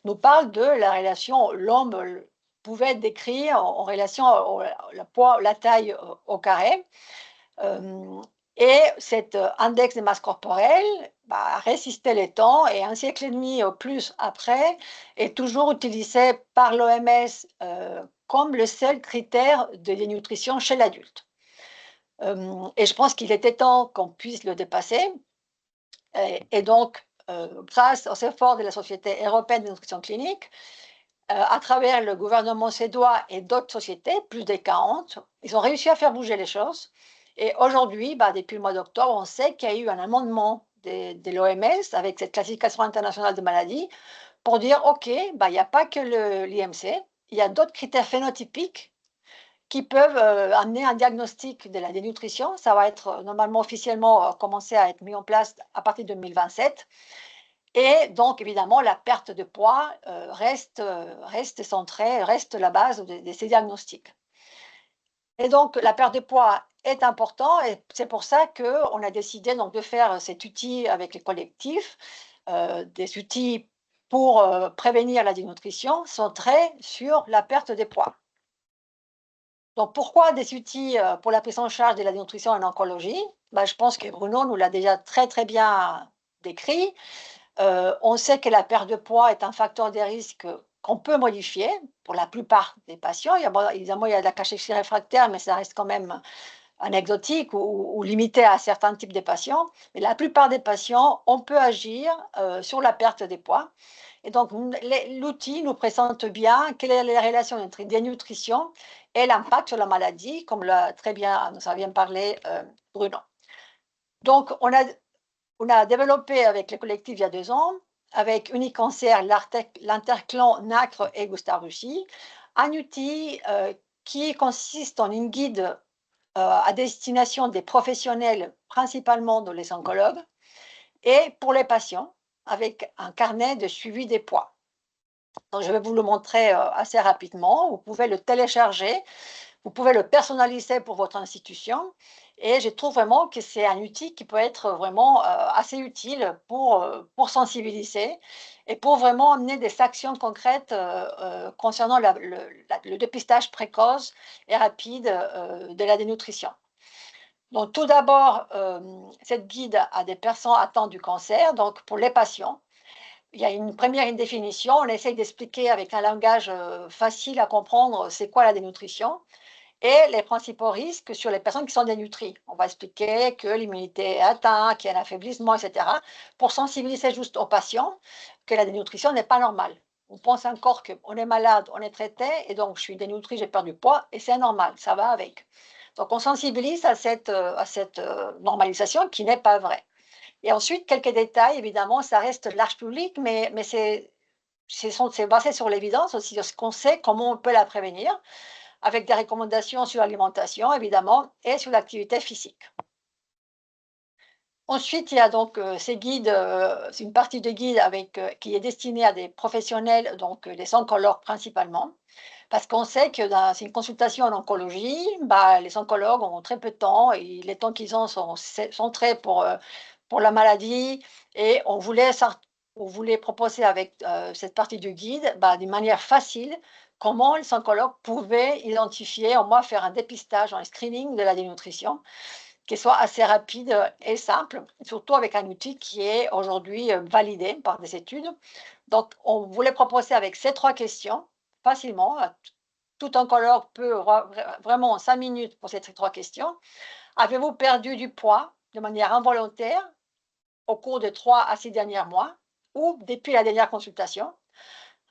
nous parle de la relation, l'homme pouvait décrire en relation la taille au carré. Et cet index de masse corporelle a résisté le temps et un siècle et demi ou plus après est toujours utilisé par l'OMS comme le seul critère de dénutrition chez l'adulte. Et je pense qu'il était temps qu'on puisse le dépasser. Et donc, grâce aux efforts de la Société européenne de nutrition clinique, à travers le gouvernement suédois et d'autres sociétés, plus de 40, ils ont réussi à faire bouger les choses. Et aujourd'hui, depuis le mois d'octobre, on sait qu'il y a eu un amendement de l'OMS avec cette classification internationale de maladies pour dire, OK, il n'y a pas que l'IMC, il y a d'autres critères phénotypiques qui peuvent amener un diagnostic de la dénutrition. Ça va être normalement officiellement commencé à être mis en place à partir de 2027. Et donc, évidemment, la perte de poids reste centrée, reste la base de ces diagnostics. Et donc, la perte de poids est importante et c'est pour ça qu'on a décidé donc, de faire cet outil avec les collectifs, des outils pour prévenir la dénutrition centrés sur la perte de poids. Donc, pourquoi des outils pour la prise en charge de la dénutrition en oncologie? Je pense que Bruno nous l'a déjà très, très bien décrit. On sait que la perte de poids est un facteur de risque qu'on peut modifier pour la plupart des patients. Évidemment, il y a de la cachexie réfractaire, mais ça reste quand même anecdotique ou limité à certains types de patients. Mais la plupart des patients, on peut agir sur la perte de poids. Et donc, l'outil nous présente bien quelle est la relation entre dénutrition et l'impact sur la maladie, comme l'a très bien, nous a bien parlé Bruno. Donc, on a développé avec le collectif il y a 2 ans, avec Unicancer, l'Interclan, NACRE et Gustave Roussy, un outil qui consiste en une guide à destination des professionnels, principalement les oncologues, et pour les patients, avec un carnet de suivi des poids. Donc, je vais vous le montrer assez rapidement. Vous pouvez le télécharger, vous pouvez le personnaliser pour votre institution. Et je trouve vraiment que c'est un outil qui peut être vraiment assez utile pour sensibiliser et pour vraiment amener des actions concrètes concernant le dépistage précoce et rapide de la dénutrition. Donc, tout d'abord, cette guide a des personnes atteintes du cancer, donc pour les patients. Il y a une première définition, on essaye d'expliquer avec un langage facile à comprendre c'est quoi la dénutrition et les principaux risques sur les personnes qui sont dénutries. On va expliquer que l'immunité est atteinte, qu'il y a un affaiblissement, etc. pour sensibiliser juste aux patients que la dénutrition n'est pas normale. On pense encore qu'on est malade, on est traité et donc je suis dénutrie, j'ai perdu du poids et c'est normal, ça va avec. Donc on sensibilise à cette normalisation qui n'est pas vraie. Et ensuite, quelques détails, évidemment, ça reste large public, mais c'est basé sur l'évidence aussi, sur ce qu'on sait, comment on peut la prévenir, avec des recommandations sur l'alimentation, évidemment, et sur l'activité physique. Ensuite, il y a donc ces guides, c'est une partie de guide qui est destinée à des professionnels, donc les oncologues principalement, parce qu'on sait que dans une consultation en oncologie, les oncologues ont très peu de temps et les temps qu'ils ont sont centrés pour la maladie et on voulait proposer avec cette partie du guide, d'une manière facile, comment les oncologues pouvaient identifier, au moins faire un dépistage, un screening de la dénutrition, qui soit assez rapide et simple, surtout avec un outil qui est aujourd'hui validé par des études. Donc, on voulait proposer avec ces 3 questions, facilement, tout oncologue peut vraiment en 5 minutes pour ces 3 questions. Avez-vous perdu du poids de manière involontaire au cours de 3 à 6 derniers mois ou depuis la dernière consultation?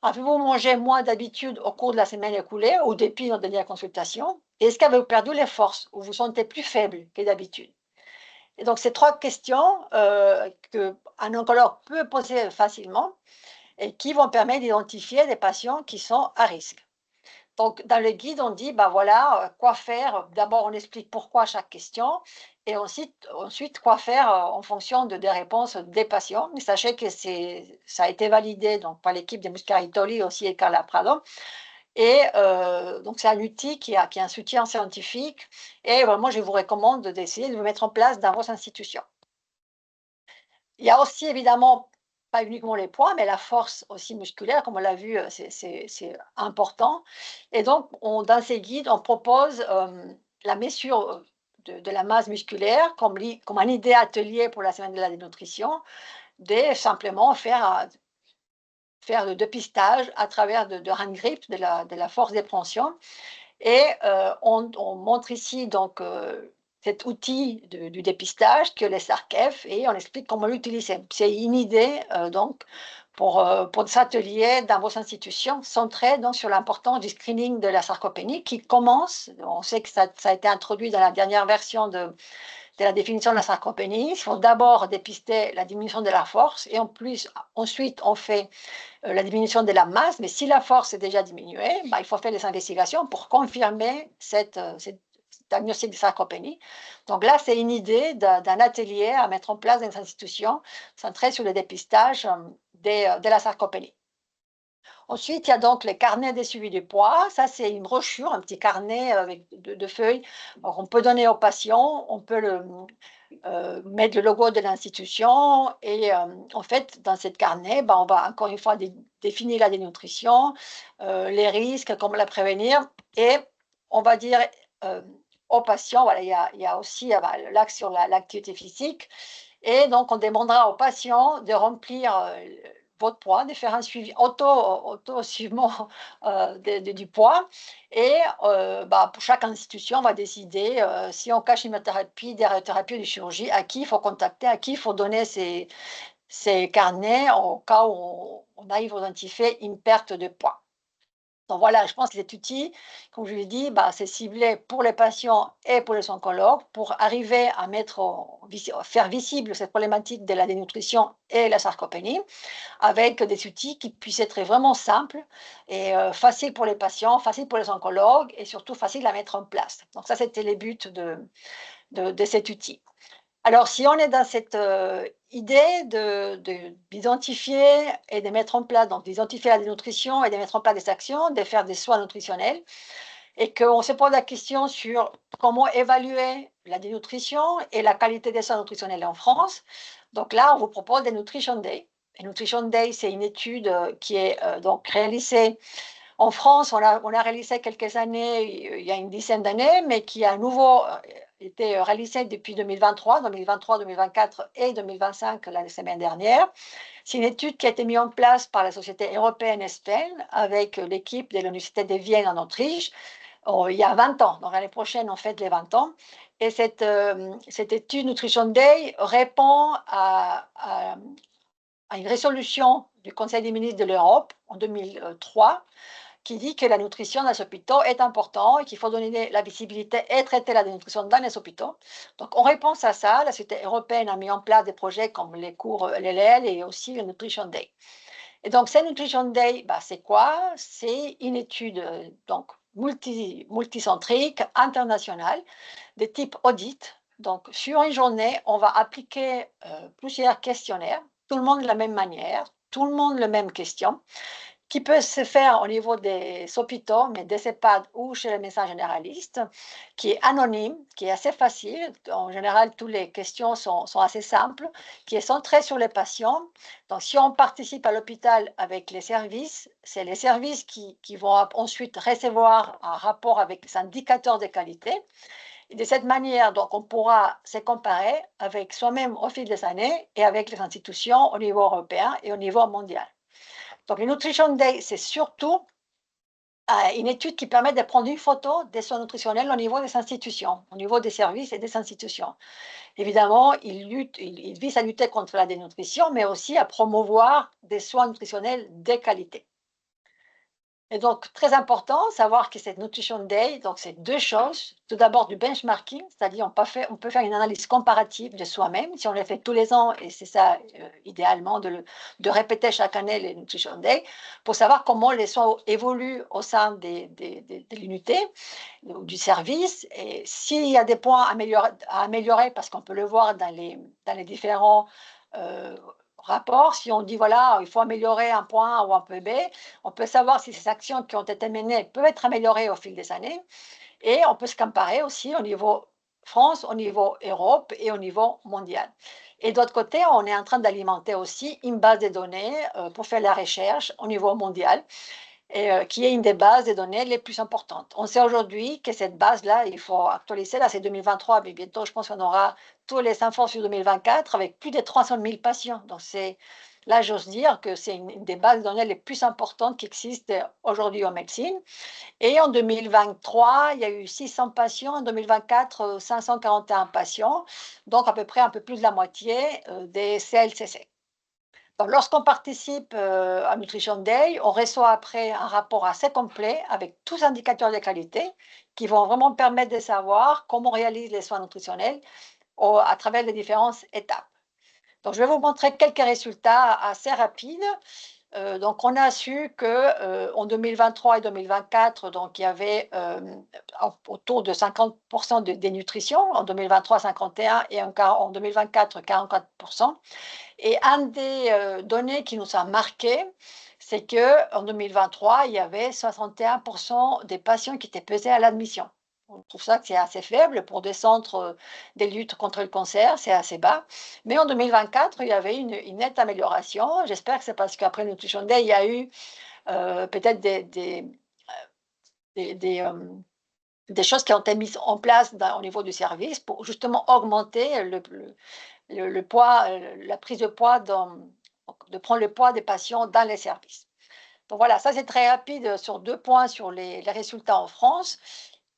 Avez-vous mangé moins d'habitude au cours de la semaine écoulée ou depuis notre dernière consultation? Et est-ce qu'avez-vous perdu les forces ou vous vous sentez plus faible que d'habitude? Et donc, ces 3 questions qu'un oncologue peut poser facilement et qui vont permettre d'identifier des patients qui sont à risque. Donc, dans le guide, on dit, voilà, quoi faire. D'abord, on explique pourquoi chaque question et ensuite quoi faire en fonction des réponses des patients. Mais sachez que ça a été validé donc, par l'équipe de Muscaritoli aussi et Carla Prado. Et donc, c'est un outil qui a un soutien scientifique et vraiment, je vous recommande d'essayer de le mettre en place dans vos institutions. Il y a aussi évidemment pas uniquement les poids, mais la force aussi musculaire, comme on l'a vu, c'est important. Et donc, dans ces guides, on propose la mesure de la masse musculaire comme une idée atelier pour la semaine de la dénutrition, de simplement faire le dépistage à travers de hand grip, de la force d'expansion. Et on montre ici donc cet outil du dépistage que les SARCEF et on explique comment l'utiliser. C'est une idée donc pour des ateliers dans vos institutions centrés donc, sur l'importance du screening de la sarcopénie qui commence, on sait que ça a été introduit dans la dernière version de la définition de la sarcopénie. Il faut d'abord dépister la diminution de la force et ensuite on fait la diminution de la masse, mais si la force est déjà diminuée, il faut faire des investigations pour confirmer cette diagnostic de sarcopénie. Donc là, c'est une idée d'un atelier à mettre en place dans les institutions centrées sur le dépistage de la sarcopénie. Ensuite, il y a donc les carnets de suivi du poids. Ça, c'est une brochure, un petit carnet avec de feuilles. Alors, on peut donner aux patients, on peut mettre le logo de l'institution et en fait, dans cette carnet, on va encore une fois définir la dénutrition, les risques, comment la prévenir et on va dire aux patients, voilà, il y a aussi l'axe sur l'activité physique et donc on demandera aux patients de remplir votre poids, de faire un suivi auto-suivement du poids. Et pour chaque institution, on va décider si on cache chimiothérapie, des radiothérapie ou des chirurgies, à qui il faut contacter, à qui il faut donner ces carnets au cas où on arrive à identifier une perte de poids. Donc voilà, je pense que cet outil, comme je l'ai dit, c'est ciblé pour les patients et pour les oncologues pour arriver à faire visible cette problématique de la dénutrition et la sarcopénie avec des outils qui puissent être vraiment simples et faciles pour les patients, faciles pour les oncologues et surtout faciles à mettre en place. Donc ça, c'était les buts de cet outil. Alors, si on est dans cette idée d'identifier et de mettre en place, donc d'identifier la dénutrition et de mettre en place des actions, de faire des soins nutritionnels, et qu'on se pose la question sur comment évaluer la dénutrition et la qualité des soins nutritionnels en France, donc là, on vous propose des Nutrition Day. Et Nutrition Day, c'est une étude qui est donc réalisée en France. On a réalisé quelques années, il y a une dizaine d'années, mais qui a à nouveau été réalisé depuis 2023, 2024 et 2025 la semaine dernière. C'est une étude qui a été mise en place par la Société européenne ESPEN avec l'équipe de l'Université de Vienne en Autriche il y a 20 ans. Donc l'année prochaine, on fête les 20 ans. Et cette étude Nutrition Day répond à une résolution du Conseil des ministres de l'Europe en 2003 qui dit que la nutrition dans les hôpitaux est importante et qu'il faut donner la visibilité et traiter la dénutrition dans les hôpitaux. Donc, en réponse à ça, la Société européenne a mis en place des projets comme les cours LLL et aussi le Nutrition Day. Et donc, cette Nutrition Day, c'est quoi? C'est une étude donc, multicentrique, internationale, de type audit. Donc, sur une journée, on va appliquer plusieurs questionnaires, tout le monde de la même manière, tout le monde les mêmes questions, qui peut se faire au niveau des hôpitaux, mais des EHPAD ou chez les médecins généralistes, qui est anonyme, qui est assez facile. En général, toutes les questions sont assez simples, qui est centré sur les patients. Donc, si on participe à l'hôpital avec les services, c'est les services qui vont ensuite recevoir un rapport avec les indicateurs de qualité. Et de cette manière, donc, on pourra se comparer avec soi-même au fil des années et avec les institutions au niveau européen et au niveau mondial. Donc, le Nutrition Day, c'est surtout une étude qui permet de prendre une photo des soins nutritionnels au niveau des institutions, au niveau des services et des institutions. Évidemment, il vise à lutter contre la dénutrition, mais aussi à promouvoir des soins nutritionnels de qualité. Et donc, très important, savoir que cette Nutrition Day, donc c'est deux choses. Tout d'abord, du benchmarking, c'est-à-dire on peut faire une analyse comparative de soi-même, si on le fait tous les ans, et c'est ça, idéalement, de répéter chaque année les Nutrition Day, pour savoir comment les soins évoluent au sein de l'unité, du service, et s'il y a des points à améliorer, parce qu'on peut le voir dans les différents rapport, si on dit voilà, il faut améliorer un point ou un point B, on peut savoir si ces actions qui ont été menées peuvent être améliorées au fil des années et on peut se comparer aussi au niveau France, au niveau Europe et au niveau mondial. Et d'autre côté, on est en train d'alimenter aussi une base de données pour faire la recherche au niveau mondial qui est une des bases de données les plus importantes. On sait aujourd'hui que cette base-là, il faut actualiser, là c'est 2023, mais bientôt je pense qu'on aura tous les infos sur 2024 avec plus de 300 000 patients. Donc c'est Là, j'ose dire que c'est une des bases de données les plus importantes qui existent aujourd'hui en médecine. Et en 2023, il y a eu 600 patients, en 2024, 541 patients, donc à peu près un peu plus de la moitié des CLCC. Donc, lorsqu'on participe à Nutrition Day, on reçoit après un rapport assez complet avec tous les indicateurs de qualité qui vont vraiment permettre de savoir comment on réalise les soins nutritionnels à travers les différentes étapes. Donc, je vais vous montrer quelques résultats assez rapides. Donc, on a su qu'en 2023 et 2024, donc, il y avait autour de 50% de dénutrition, en 2023, 51% et en 2024, 44%. Et un des données qui nous a marqué, c'est qu'en 2023, il y avait 61% des patients qui étaient pesés à l'admission. On trouve ça que c'est assez faible pour des centres des luttes contre le cancer, c'est assez bas. Mais en 2024, il y avait une nette amélioration. J'espère que c'est parce qu'après Nutrition Day, il y a eu peut-être des choses qui ont été mises en place au niveau du service pour justement augmenter le poids, la prise de poids, de prendre le poids des patients dans les services. Donc voilà, ça c'est très rapide sur 2 points sur les résultats en France.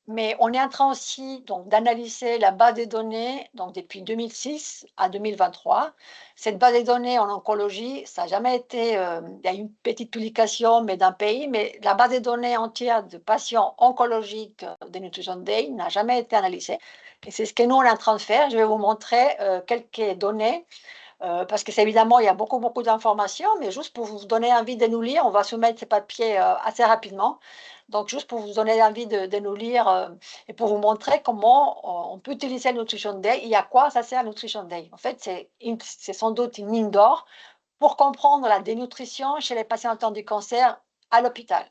Mais on est en train aussi d'analyser la base des données donc depuis 2006 à 2023. Cette base des données en oncologie, ça n'a jamais été, il y a eu une petite publication mais d'un pays, mais la base des données entière de patients oncologiques de Nutrition Day n'a jamais été analysée. Et c'est ce que nous on est en train de faire. Je vais vous montrer quelques données. Parce que c'est évidemment, il y a beaucoup d'informations, mais juste pour vous donner envie de nous lire, on va soumettre ces papiers assez rapidement. Donc, juste pour vous donner envie de nous lire et pour vous montrer comment on peut utiliser le Nutrition Day et à quoi ça sert le Nutrition Day. En fait, c'est sans doute une mine d'or pour comprendre la dénutrition chez les patients atteints du cancer à l'hôpital.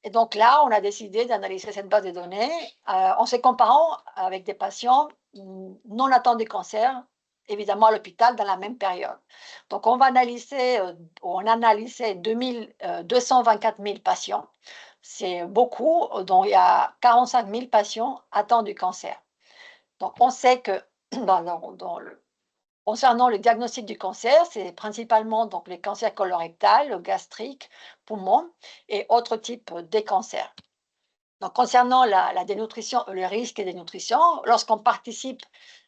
Et donc là, on a décidé d'analyser cette base de données en se comparant avec des patients non atteints du cancer, évidemment à l'hôpital dans la même période. Donc on a analysé 224 000 patients. C'est beaucoup, dont il y a 45 000 patients atteints du cancer. Donc on sait que concernant le diagnostic du cancer, c'est principalement donc les cancers colorectal, gastrique, poumon et autres types de cancers. Donc concernant la dénutrition, le risque de dénutrition, lorsqu'on participe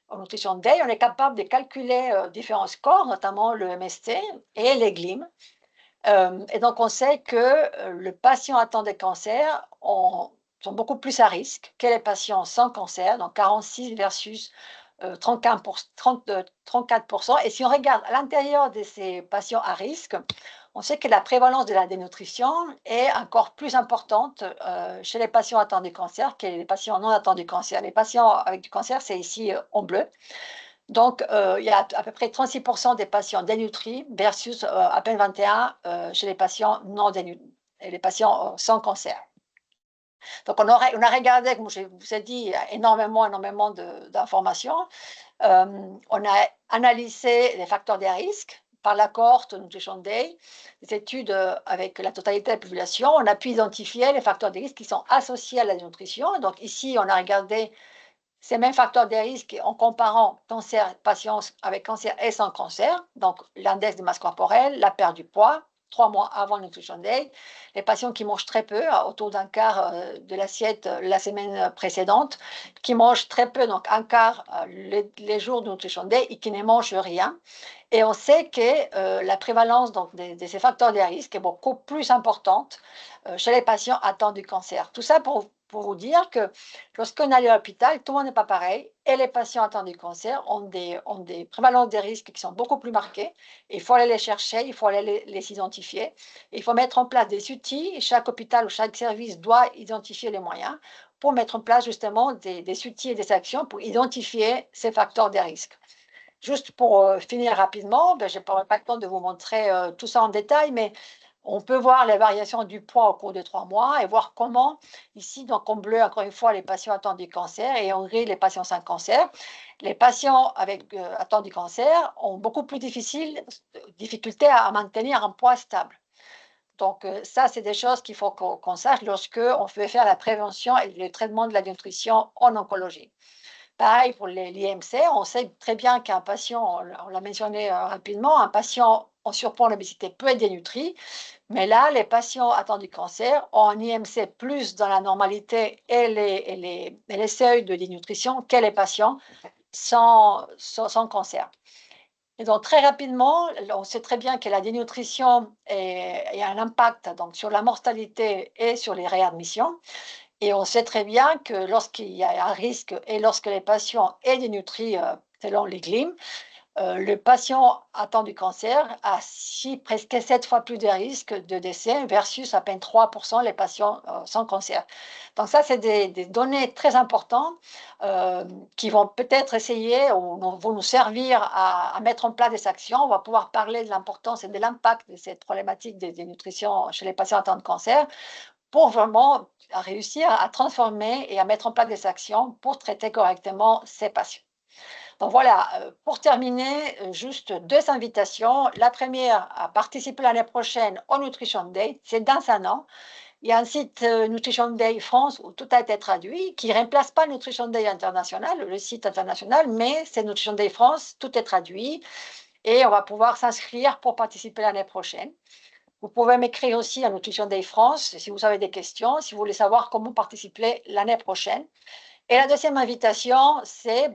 au Nutrition Day, on est capable de calculer différents scores, notamment le MST et les GLIM. Et donc, on sait que les patients atteints de cancer sont beaucoup plus à risque que les patients sans cancer, donc 46 versus 34%. Et si on regarde à l'intérieur de ces patients à risque, on sait que la prévalence de la dénutrition est encore plus importante chez les patients atteints de cancer que les patients non atteints de cancer. Les patients avec du cancer, c'est ici en bleu. Donc, il y a à peu près 36% des patients dénutris versus à peine 21% chez les patients non dénutris et les patients sans cancer. Donc, on a regardé, comme je vous ai dit, énormément d'informations. On a analysé les facteurs de risque par la cohorte Nutrition Day, des études avec la totalité de la population. On a pu identifier les facteurs de risque qui sont associés à la dénutrition. Donc, ici, on a regardé ces mêmes facteurs de risque en comparant patients avec cancer et sans cancer, donc l'index de masse corporelle, la perte du poids, 3 mois avant le Nutrition Day, les patients qui mangent très peu, autour d'un quart de l'assiette la semaine précédente, qui mangent très peu, donc un quart les jours de Nutrition Day et qui ne mangent rien. Et on sait que la prévalence donc, de ces facteurs de risque est beaucoup plus importante chez les patients atteints du cancer. Tout ça pour vous dire que lorsqu'on est à l'hôpital, tout le monde n'est pas pareil et les patients atteints du cancer ont des prévalences des risques qui sont beaucoup plus marquées. Il faut aller les chercher, il faut aller les identifier. Il faut mettre en place des outils. Chaque hôpital ou chaque service doit identifier les moyens pour mettre en place justement des outils et des actions pour identifier ces facteurs de risque. Juste pour finir rapidement, je n'aurai pas le temps de vous montrer tout ça en détail, mais on peut voir les variations du poids au cours de 3 mois et voir comment, ici, donc en bleu, encore une fois, les patients atteints du cancer et en gris, les patients sans cancer. Les patients atteints du cancer ont beaucoup plus difficulté à maintenir un poids stable. Donc, ça, c'est des choses qu'il faut qu'on sache lorsqu'on veut faire la prévention et le traitement de la nutrition en oncologie. Pareil pour l'IMC, on sait très bien qu'un patient, on l'a mentionné rapidement, un patient en surpoids, en obésité, peut être dénutri. Mais là, les patients atteints du cancer ont un IMC plus dans la normalité et les seuils de dénutrition que les patients sans cancer. Et donc, très rapidement, on sait très bien que la dénutrition a un impact donc, sur la mortalité et sur les réadmissions. Et on sait très bien que lorsqu'il y a un risque et lorsque les patients sont dénutris selon les GLIM, le patient atteint du cancer a presque 7 fois plus de risques de décès versus à peine 3% les patients sans cancer. Donc ça, c'est des données très importantes qui vont peut-être essayer ou vont nous servir à mettre en place des actions. On va pouvoir parler de l'importance et de l'impact de cette problématique des dénutrition chez les patients atteints de cancer pour vraiment réussir à transformer et à mettre en place des actions pour traiter correctement ces patients. Donc voilà, pour terminer, juste 2 invitations. La première, à participer l'année prochaine au Nutrition Day, c'est dans un an. Il y a un site Nutrition Day France où tout a été traduit, qui ne remplace pas Nutrition Day International, le site international, mais c'est Nutrition Day France, tout est traduit et on va pouvoir s'inscrire pour participer l'année prochaine. Vous pouvez m'écrire aussi à Nutrition Day France si vous avez des questions, si vous voulez savoir comment participer l'année prochaine. Et la deuxième invitation, c'est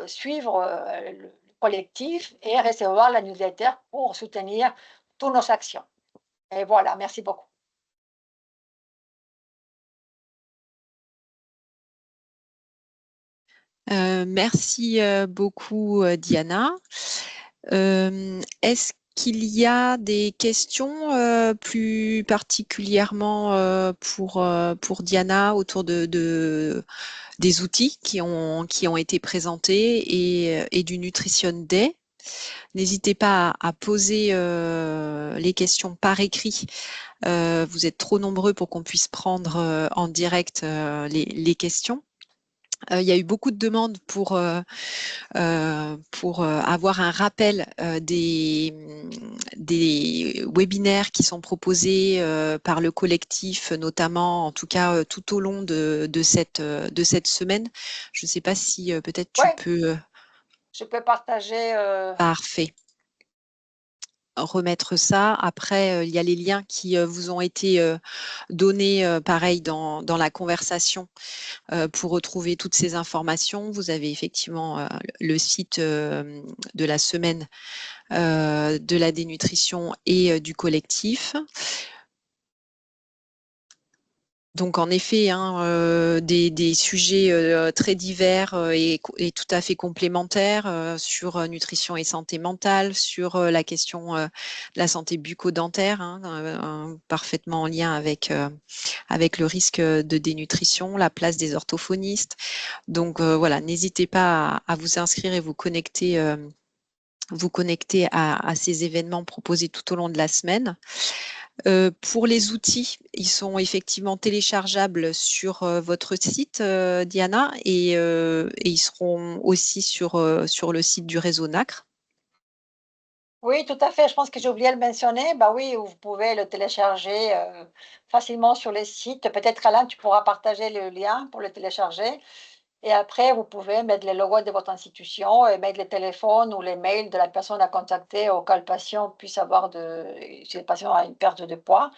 suivre le collectif et recevoir la newsletter pour soutenir toutes nos actions. Et voilà, merci beaucoup.
Merci beaucoup, Diana. Est-ce qu'il y a des questions plus particulièrement pour Diana autour des outils qui ont été présentés et du Nutrition Day? N'hésitez pas à poser les questions par écrit. Vous êtes trop nombreux pour qu'on puisse prendre en direct les questions. Il y a eu beaucoup de demandes pour avoir un rappel des webinaires qui sont proposés par le collectif, notamment, en tout cas, tout au long de cette semaine. Je ne sais pas si peut-être tu peux...
Je peux partager.
Parfait. Remettre ça. Après, il y a les liens qui vous ont été donnés, pareil, dans la conversation pour retrouver toutes ces informations. Vous avez effectivement le site de la semaine de la dénutrition et du collectif. Donc, en effet, des sujets très divers et tout à fait complémentaires sur nutrition et santé mentale, sur la question de la santé bucco-dentaire, parfaitement en lien avec le risque de dénutrition, la place des orthophonistes. Donc, voilà, n'hésitez pas à vous inscrire et vous connecter à ces événements proposés tout au long de la semaine. Pour les outils, ils sont effectivement téléchargeables sur votre site, Diana, et ils seront aussi sur le site du réseau NACRE.
Oui, tout à fait. Je pense que j'ai oublié de le mentionner. Oui, vous pouvez le télécharger facilement sur les sites. Peut-être, Alain, tu pourras partager le lien pour le télécharger. Et après, vous pouvez mettre les logos de votre institution et mettre les téléphones ou les mails de la personne à contacter au cas où le patient puisse avoir si le patient a une perte de poids.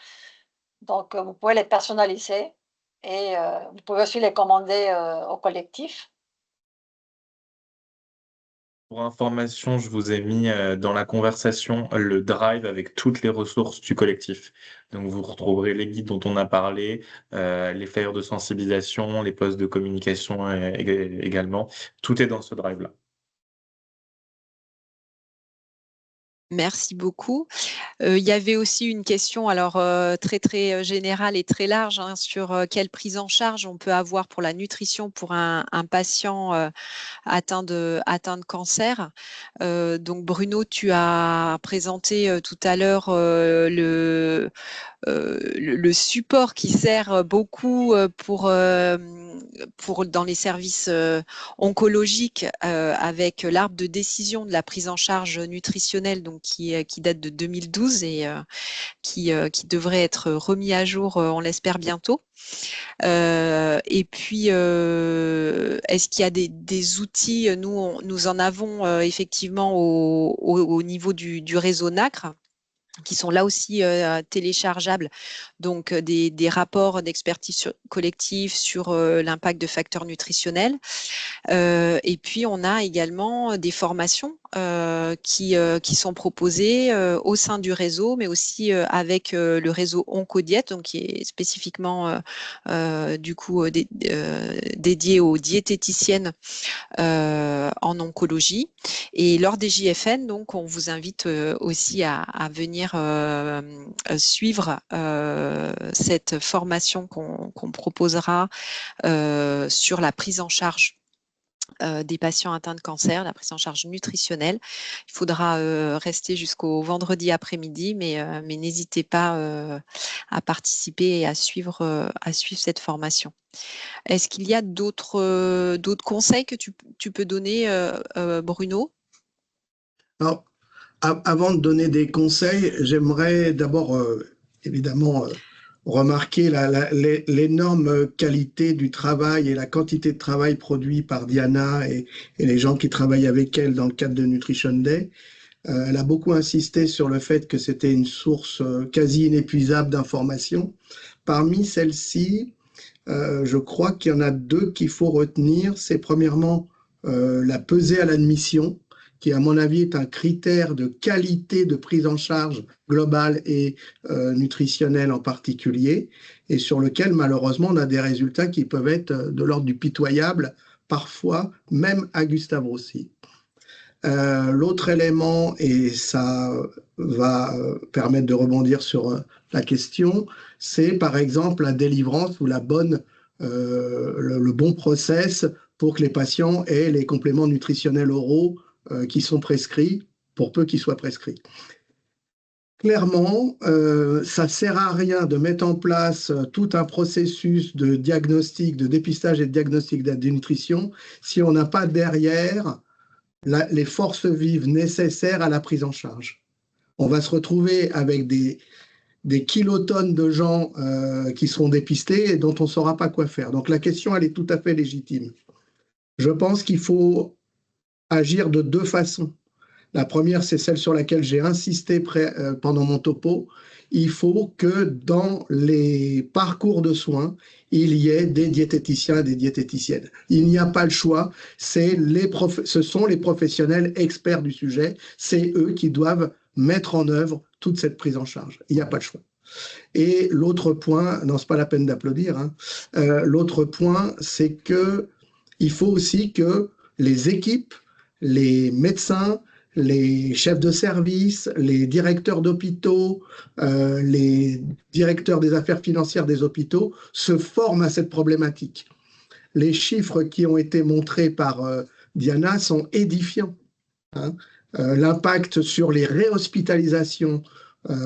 Donc, vous pouvez les personnaliser et vous pouvez aussi les commander au collectif.
Pour information, je vous ai mis dans la conversation le drive avec toutes les ressources du collectif. Donc, vous retrouverez les guides dont on a parlé, les flyers de sensibilisation, les posts de communication également. Tout est dans ce drive-là.
Merci beaucoup. Il y avait aussi une question alors très très générale et très large sur quelle prise en charge on peut avoir pour la nutrition pour un patient atteint de cancer. Donc Bruno, tu as présenté tout à l'heure le support qui sert beaucoup pour dans les services oncologiques avec l'arbre de décision de la prise en charge nutritionnelle donc qui date de 2012 et qui devrait être remis à jour, on l'espère bientôt. Et puis, est-ce qu'il y a des outils? Nous en avons effectivement au niveau du réseau NACRE. qui sont là aussi téléchargeables, donc des rapports d'expertise collective sur l'impact de facteurs nutritionnels. Et puis, on a également des formations qui sont proposées au sein du réseau, mais aussi avec le réseau Oncodiète, donc qui est spécifiquement du coup dédié aux diététiciennes en oncologie. Et lors des JFN, donc, on vous invite aussi à venir suivre cette formation qu'on proposera sur la prise en charge des patients atteints de cancer, la prise en charge nutritionnelle. Il faudra rester jusqu'au vendredi après-midi, mais n'hésitez pas à participer et à suivre cette formation. Est-ce qu'il y a d'autres conseils que tu peux donner, Bruno?
Alors, avant de donner des conseils, j'aimerais d'abord, évidemment, remarquer l'énorme qualité du travail et la quantité de travail produit par Diana et les gens qui travaillent avec elle dans le cadre de Nutrition Day. Elle a beaucoup insisté sur le fait que c'était une source quasi inépuisable d'informations. Parmi celles-ci, je crois qu'il y en a deux qu'il faut retenir. C'est premièrement la pesée à l'admission, qui à mon avis est un critère de qualité de prise en charge globale et nutritionnelle en particulier, et sur lequel malheureusement on a des résultats qui peuvent être de l'ordre du pitoyable, parfois même à Gustave Roussy. L'autre élément, et ça va permettre de rebondir sur la question, c'est par exemple la délivrance ou le bon process pour que les patients aient les compléments nutritionnels oraux qui sont prescrits, pour peu qu'ils soient prescrits. Clairement, ça ne sert à rien de mettre en place tout un processus de diagnostic, de dépistage et de diagnostic de nutrition si on n'a pas derrière les forces vives nécessaires à la prise en charge. On va se retrouver avec des kilotonnes de gens qui seront dépistés et dont on ne saura pas quoi faire. Donc la question, elle est tout à fait légitime. Je pense qu'il faut agir de deux façons. La première, c'est celle sur laquelle j'ai insisté pendant mon topo. Il faut que dans les parcours de soins, il y ait des diététiciens et des diététiciennes. Il n'y a pas le choix. Ce sont les professionnels experts du sujet. C'est eux qui doivent mettre en œuvre toute cette prise en charge. Il n'y a pas le choix. Et l'autre point, non, c'est pas la peine d'applaudir, hein. L'autre point, c'est qu'il faut aussi que les équipes, les médecins, les chefs de service, les directeurs d'hôpitaux, les directeurs des affaires financières des hôpitaux se forment à cette problématique. Les chiffres qui ont été montrés par Diana sont édifiants, hein. L'impact sur les réhospitalisations,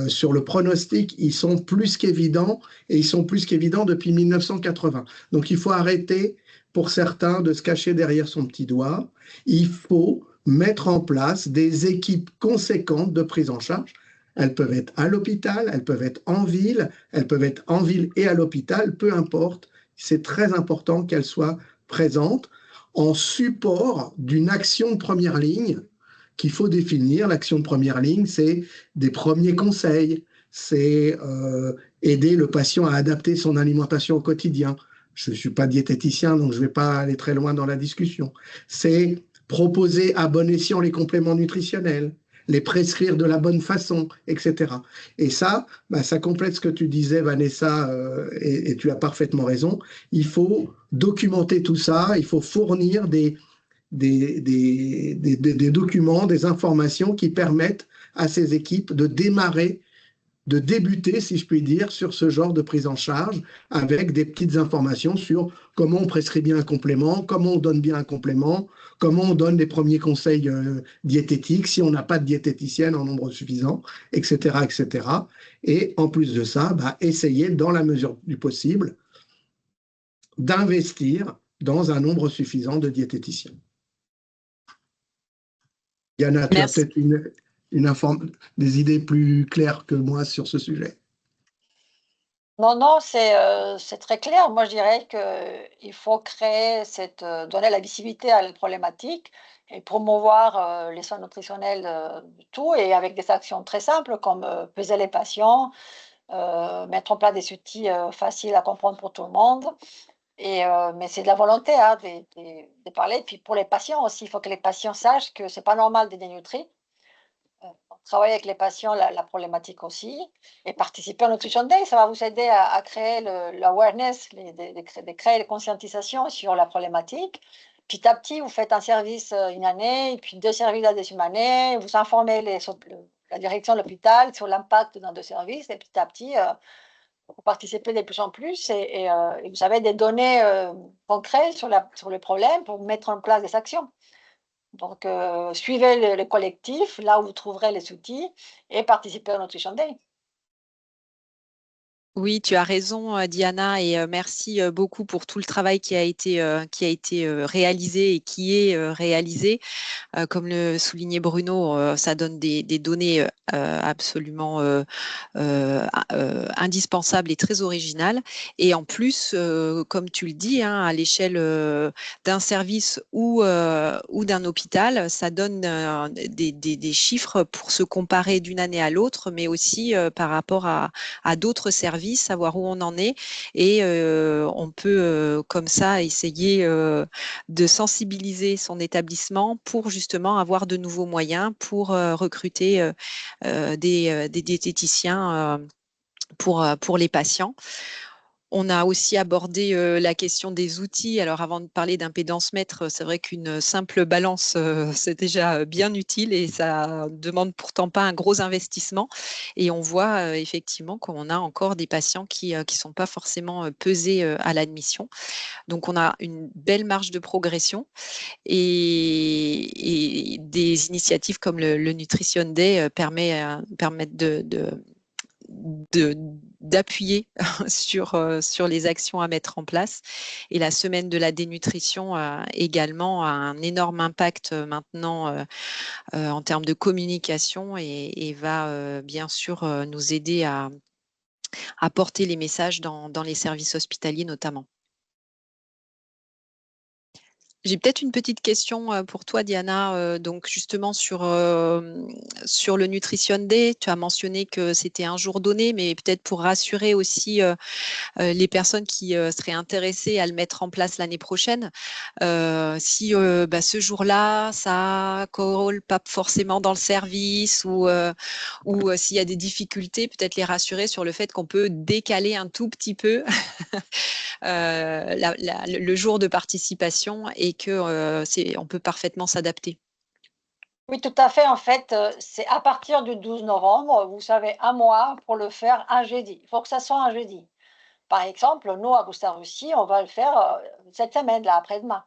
sur le pronostic, ils sont plus qu'évidents, et ils sont plus qu'évidents depuis 1980. Donc il faut arrêter pour certains de se cacher derrière son petit doigt. Il faut mettre en place des équipes conséquentes de prise en charge. Elles peuvent être à l'hôpital, elles peuvent être en ville et à l'hôpital, peu importe. C'est très important qu'elles soient présentes en support d'une action de première ligne qu'il faut définir. L'action de première ligne, c'est des premiers conseils, c'est aider le patient à adapter son alimentation au quotidien. Je ne suis pas diététicien, donc je ne vais pas aller très loin dans la discussion. C'est proposer à bon escient les compléments nutritionnels, les prescrire de la bonne façon, etc. Et ça, ça complète ce que tu disais, Vanessa, et tu as parfaitement raison. Il faut documenter tout ça, il faut fournir des documents, des informations qui permettent à ces équipes de débuter, si je puis dire, sur ce genre de prise en charge, avec des petites informations sur comment on prescrit bien un complément, comment on donne bien un complément, comment on donne les premiers conseils diététiques, si on n'a pas de diététicienne en nombre suffisant, etc., etc. Et en plus de ça, essayer, dans la mesure du possible, d'investir dans un nombre suffisant de diététiciens. Yana, tu as peut-être des idées plus claires que moi sur ce sujet.
Non, non, c'est très clair. Moi, je dirais qu'il faut créer donner la visibilité à la problématique et promouvoir les soins nutritionnels, tout, et avec des actions très simples comme peser les patients, mettre en place des outils faciles à comprendre pour tout le monde. Mais c'est de la volonté, hein, de parler. Puis pour les patients aussi, il faut que les patients sachent que c'est pas normal de dénutrir. Travailler avec les patients la problématique aussi, et participer au Nutrition Day, ça va vous aider à créer l'awareness, de créer les conscientisations sur la problématique. Petit à petit, vous faites un service une année, et puis 2 services la deuxième année, vous informez la direction de l'hôpital sur l'impact dans 2 services, et petit à petit, vous participez de plus en plus, et vous avez des données concrètes sur le problème pour mettre en place des actions. Donc, suivez le collectif, là où vous trouverez les outils, et participez au Nutrition Day.
Oui, tu as raison, Diana, et merci beaucoup pour tout le travail qui a été réalisé et qui est réalisé. Comme le soulignait Bruno, ça donne des données absolument indispensables et très originales. Et en plus, comme tu le dis, hein, à l'échelle d'un service ou d'un hôpital, ça donne des chiffres pour se comparer d'une année à l'autre, mais aussi par rapport à d'autres services, savoir où on en est. Et on peut comme ça essayer de sensibiliser son établissement pour justement avoir de nouveaux moyens pour recruter des diététiciens pour les patients. On a aussi abordé la question des outils. Alors, avant de parler d'impédance mètre, c'est vrai qu'une simple balance, c'est déjà bien utile et ça demande pourtant pas un gros investissement. Et on voit effectivement qu'on a encore des patients qui sont pas forcément pesés à l'admission. Donc, on a une belle marge de progression, et des initiatives comme le Nutrition Day permettent d'appuyer sur les actions à mettre en place. Et la semaine de la dénutrition également a un énorme impact maintenant en termes de communication, et va bien sûr nous aider à porter les messages dans les services hospitaliers notamment. J'ai peut-être une petite question pour toi, Diana. Donc, justement, sur le Nutrition Day, tu as mentionné que c'était un jour donné, mais peut-être pour rassurer aussi les personnes qui seraient intéressées à le mettre en place l'année prochaine. Si ce jour-là, ça colle pas forcément dans le service, ou s'il y a des difficultés, peut-être les rassurer sur le fait qu'on peut décaler un tout petit peu le jour de participation, et qu'on peut parfaitement s'adapter.
Oui, tout à fait. En fait, c'est à partir du 12 novembre, vous avez un mois pour le faire un jeudi. Il faut que ça soit un jeudi. Par exemple, nous, à Gustave-Roussy, on va le faire cette semaine, là, après-demain.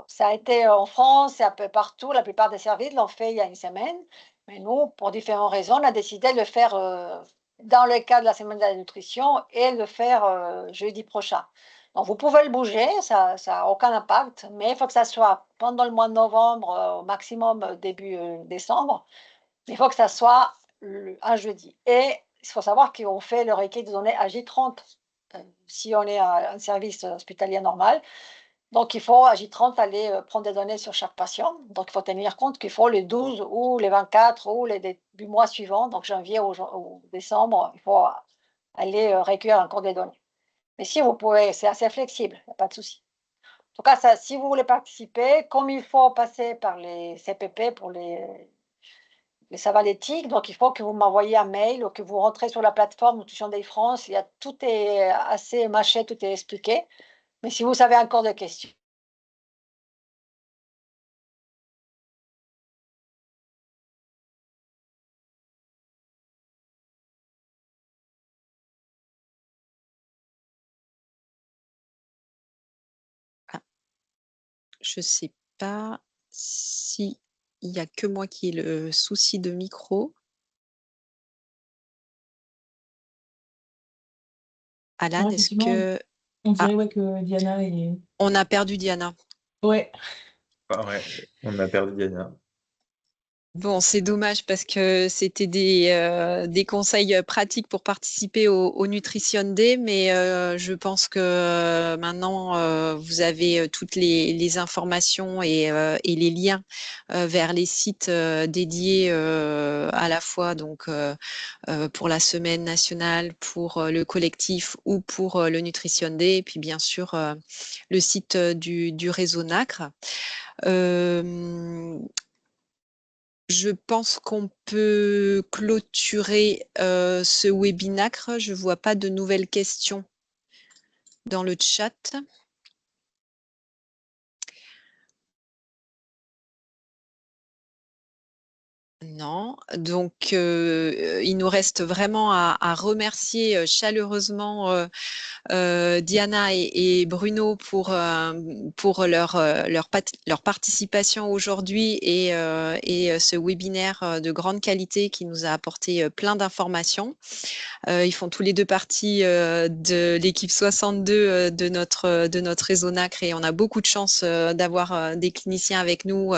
Ça a été en France et un peu partout, la plupart des services l'ont fait il y a une semaine, mais nous, pour différentes raisons, on a décidé de le faire dans le cadre de la semaine de la nutrition, et de le faire jeudi prochain. Donc, vous pouvez le bouger, ça n'a aucun impact, mais il faut que ça soit pendant le mois de novembre, au maximum début décembre. Il faut que ça soit un jeudi. Et il faut savoir qu'on fait le recueil de données à J30 si on est un service hospitalier normal. Donc, il faut à J30 aller prendre des données sur chaque patient. Donc, il faut tenir compte qu'il faut les 12 ou les 24 ou du mois suivant, donc janvier ou décembre, il faut aller recueillir encore des données. Mais si vous pouvez, c'est assez flexible, il n'y a pas de souci. En tout cas, ça, si vous voulez participer, comme il faut passer par les CPP pour les savalétiques, donc il faut que vous m'envoyiez un mail ou que vous rentrez sur la plateforme Nutrition Day France. Tout est assez mâché, tout est expliqué. Mais si vous avez encore des questions,
Je ne sais pas si il n'y a que moi qui ai le souci de micro. Alan, est-ce que...
On dirait que Diana est...
On a perdu Diana.
Ouais.
Ah ouais, on a perdu Diana.
Bon, c'est dommage parce que c'était des conseils pratiques pour participer au Nutrition Day, mais je pense que maintenant, vous avez toutes les informations et les liens vers les sites dédiés à la fois donc, pour la semaine nationale, pour le collectif ou pour le Nutrition Day, et puis bien sûr le site du réseau NACRE. Je pense qu'on peut clôturer ce webinaire. Je ne vois pas de nouvelles questions dans le chat. Non, donc il nous reste vraiment à remercier chaleureusement Diana et Bruno pour leur participation aujourd'hui et ce webinaire de grande qualité qui nous a apporté plein d'informations. Ils font tous les deux partie de l'équipe 62 de notre réseau NACRE et on a beaucoup de chance d'avoir des cliniciens avec nous,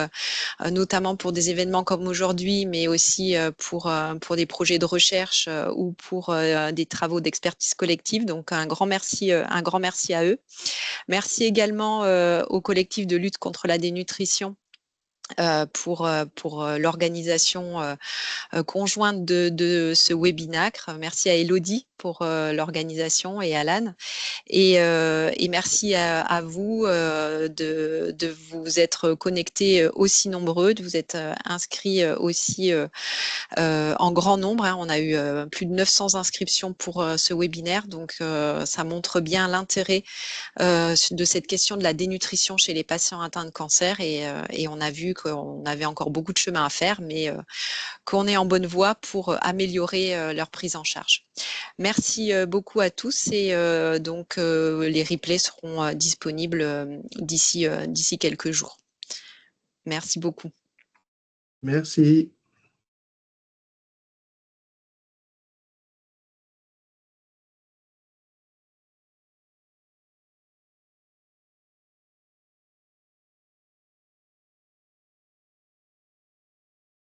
notamment pour des événements comme aujourd'hui, mais aussi pour des projets de recherche ou pour des travaux d'expertise collective. Donc un grand merci à eux. Merci également au collectif de lutte contre la dénutrition pour l'organisation conjointe de ce webinaire. Merci à Elodie pour l'organisation et Alan. Et merci à vous de vous être connectés aussi nombreux, de vous être inscrits aussi en grand nombre. Hein. On a eu plus de 900 inscriptions pour ce webinaire, donc ça montre bien l'intérêt de cette question de la dénutrition chez les patients atteints de cancer et on a vu qu'on avait encore beaucoup de chemin à faire, mais qu'on est en bonne voie pour améliorer leur prise en charge. Merci beaucoup à tous et donc les replays seront disponibles d'ici quelques jours. Merci beaucoup.
Merci.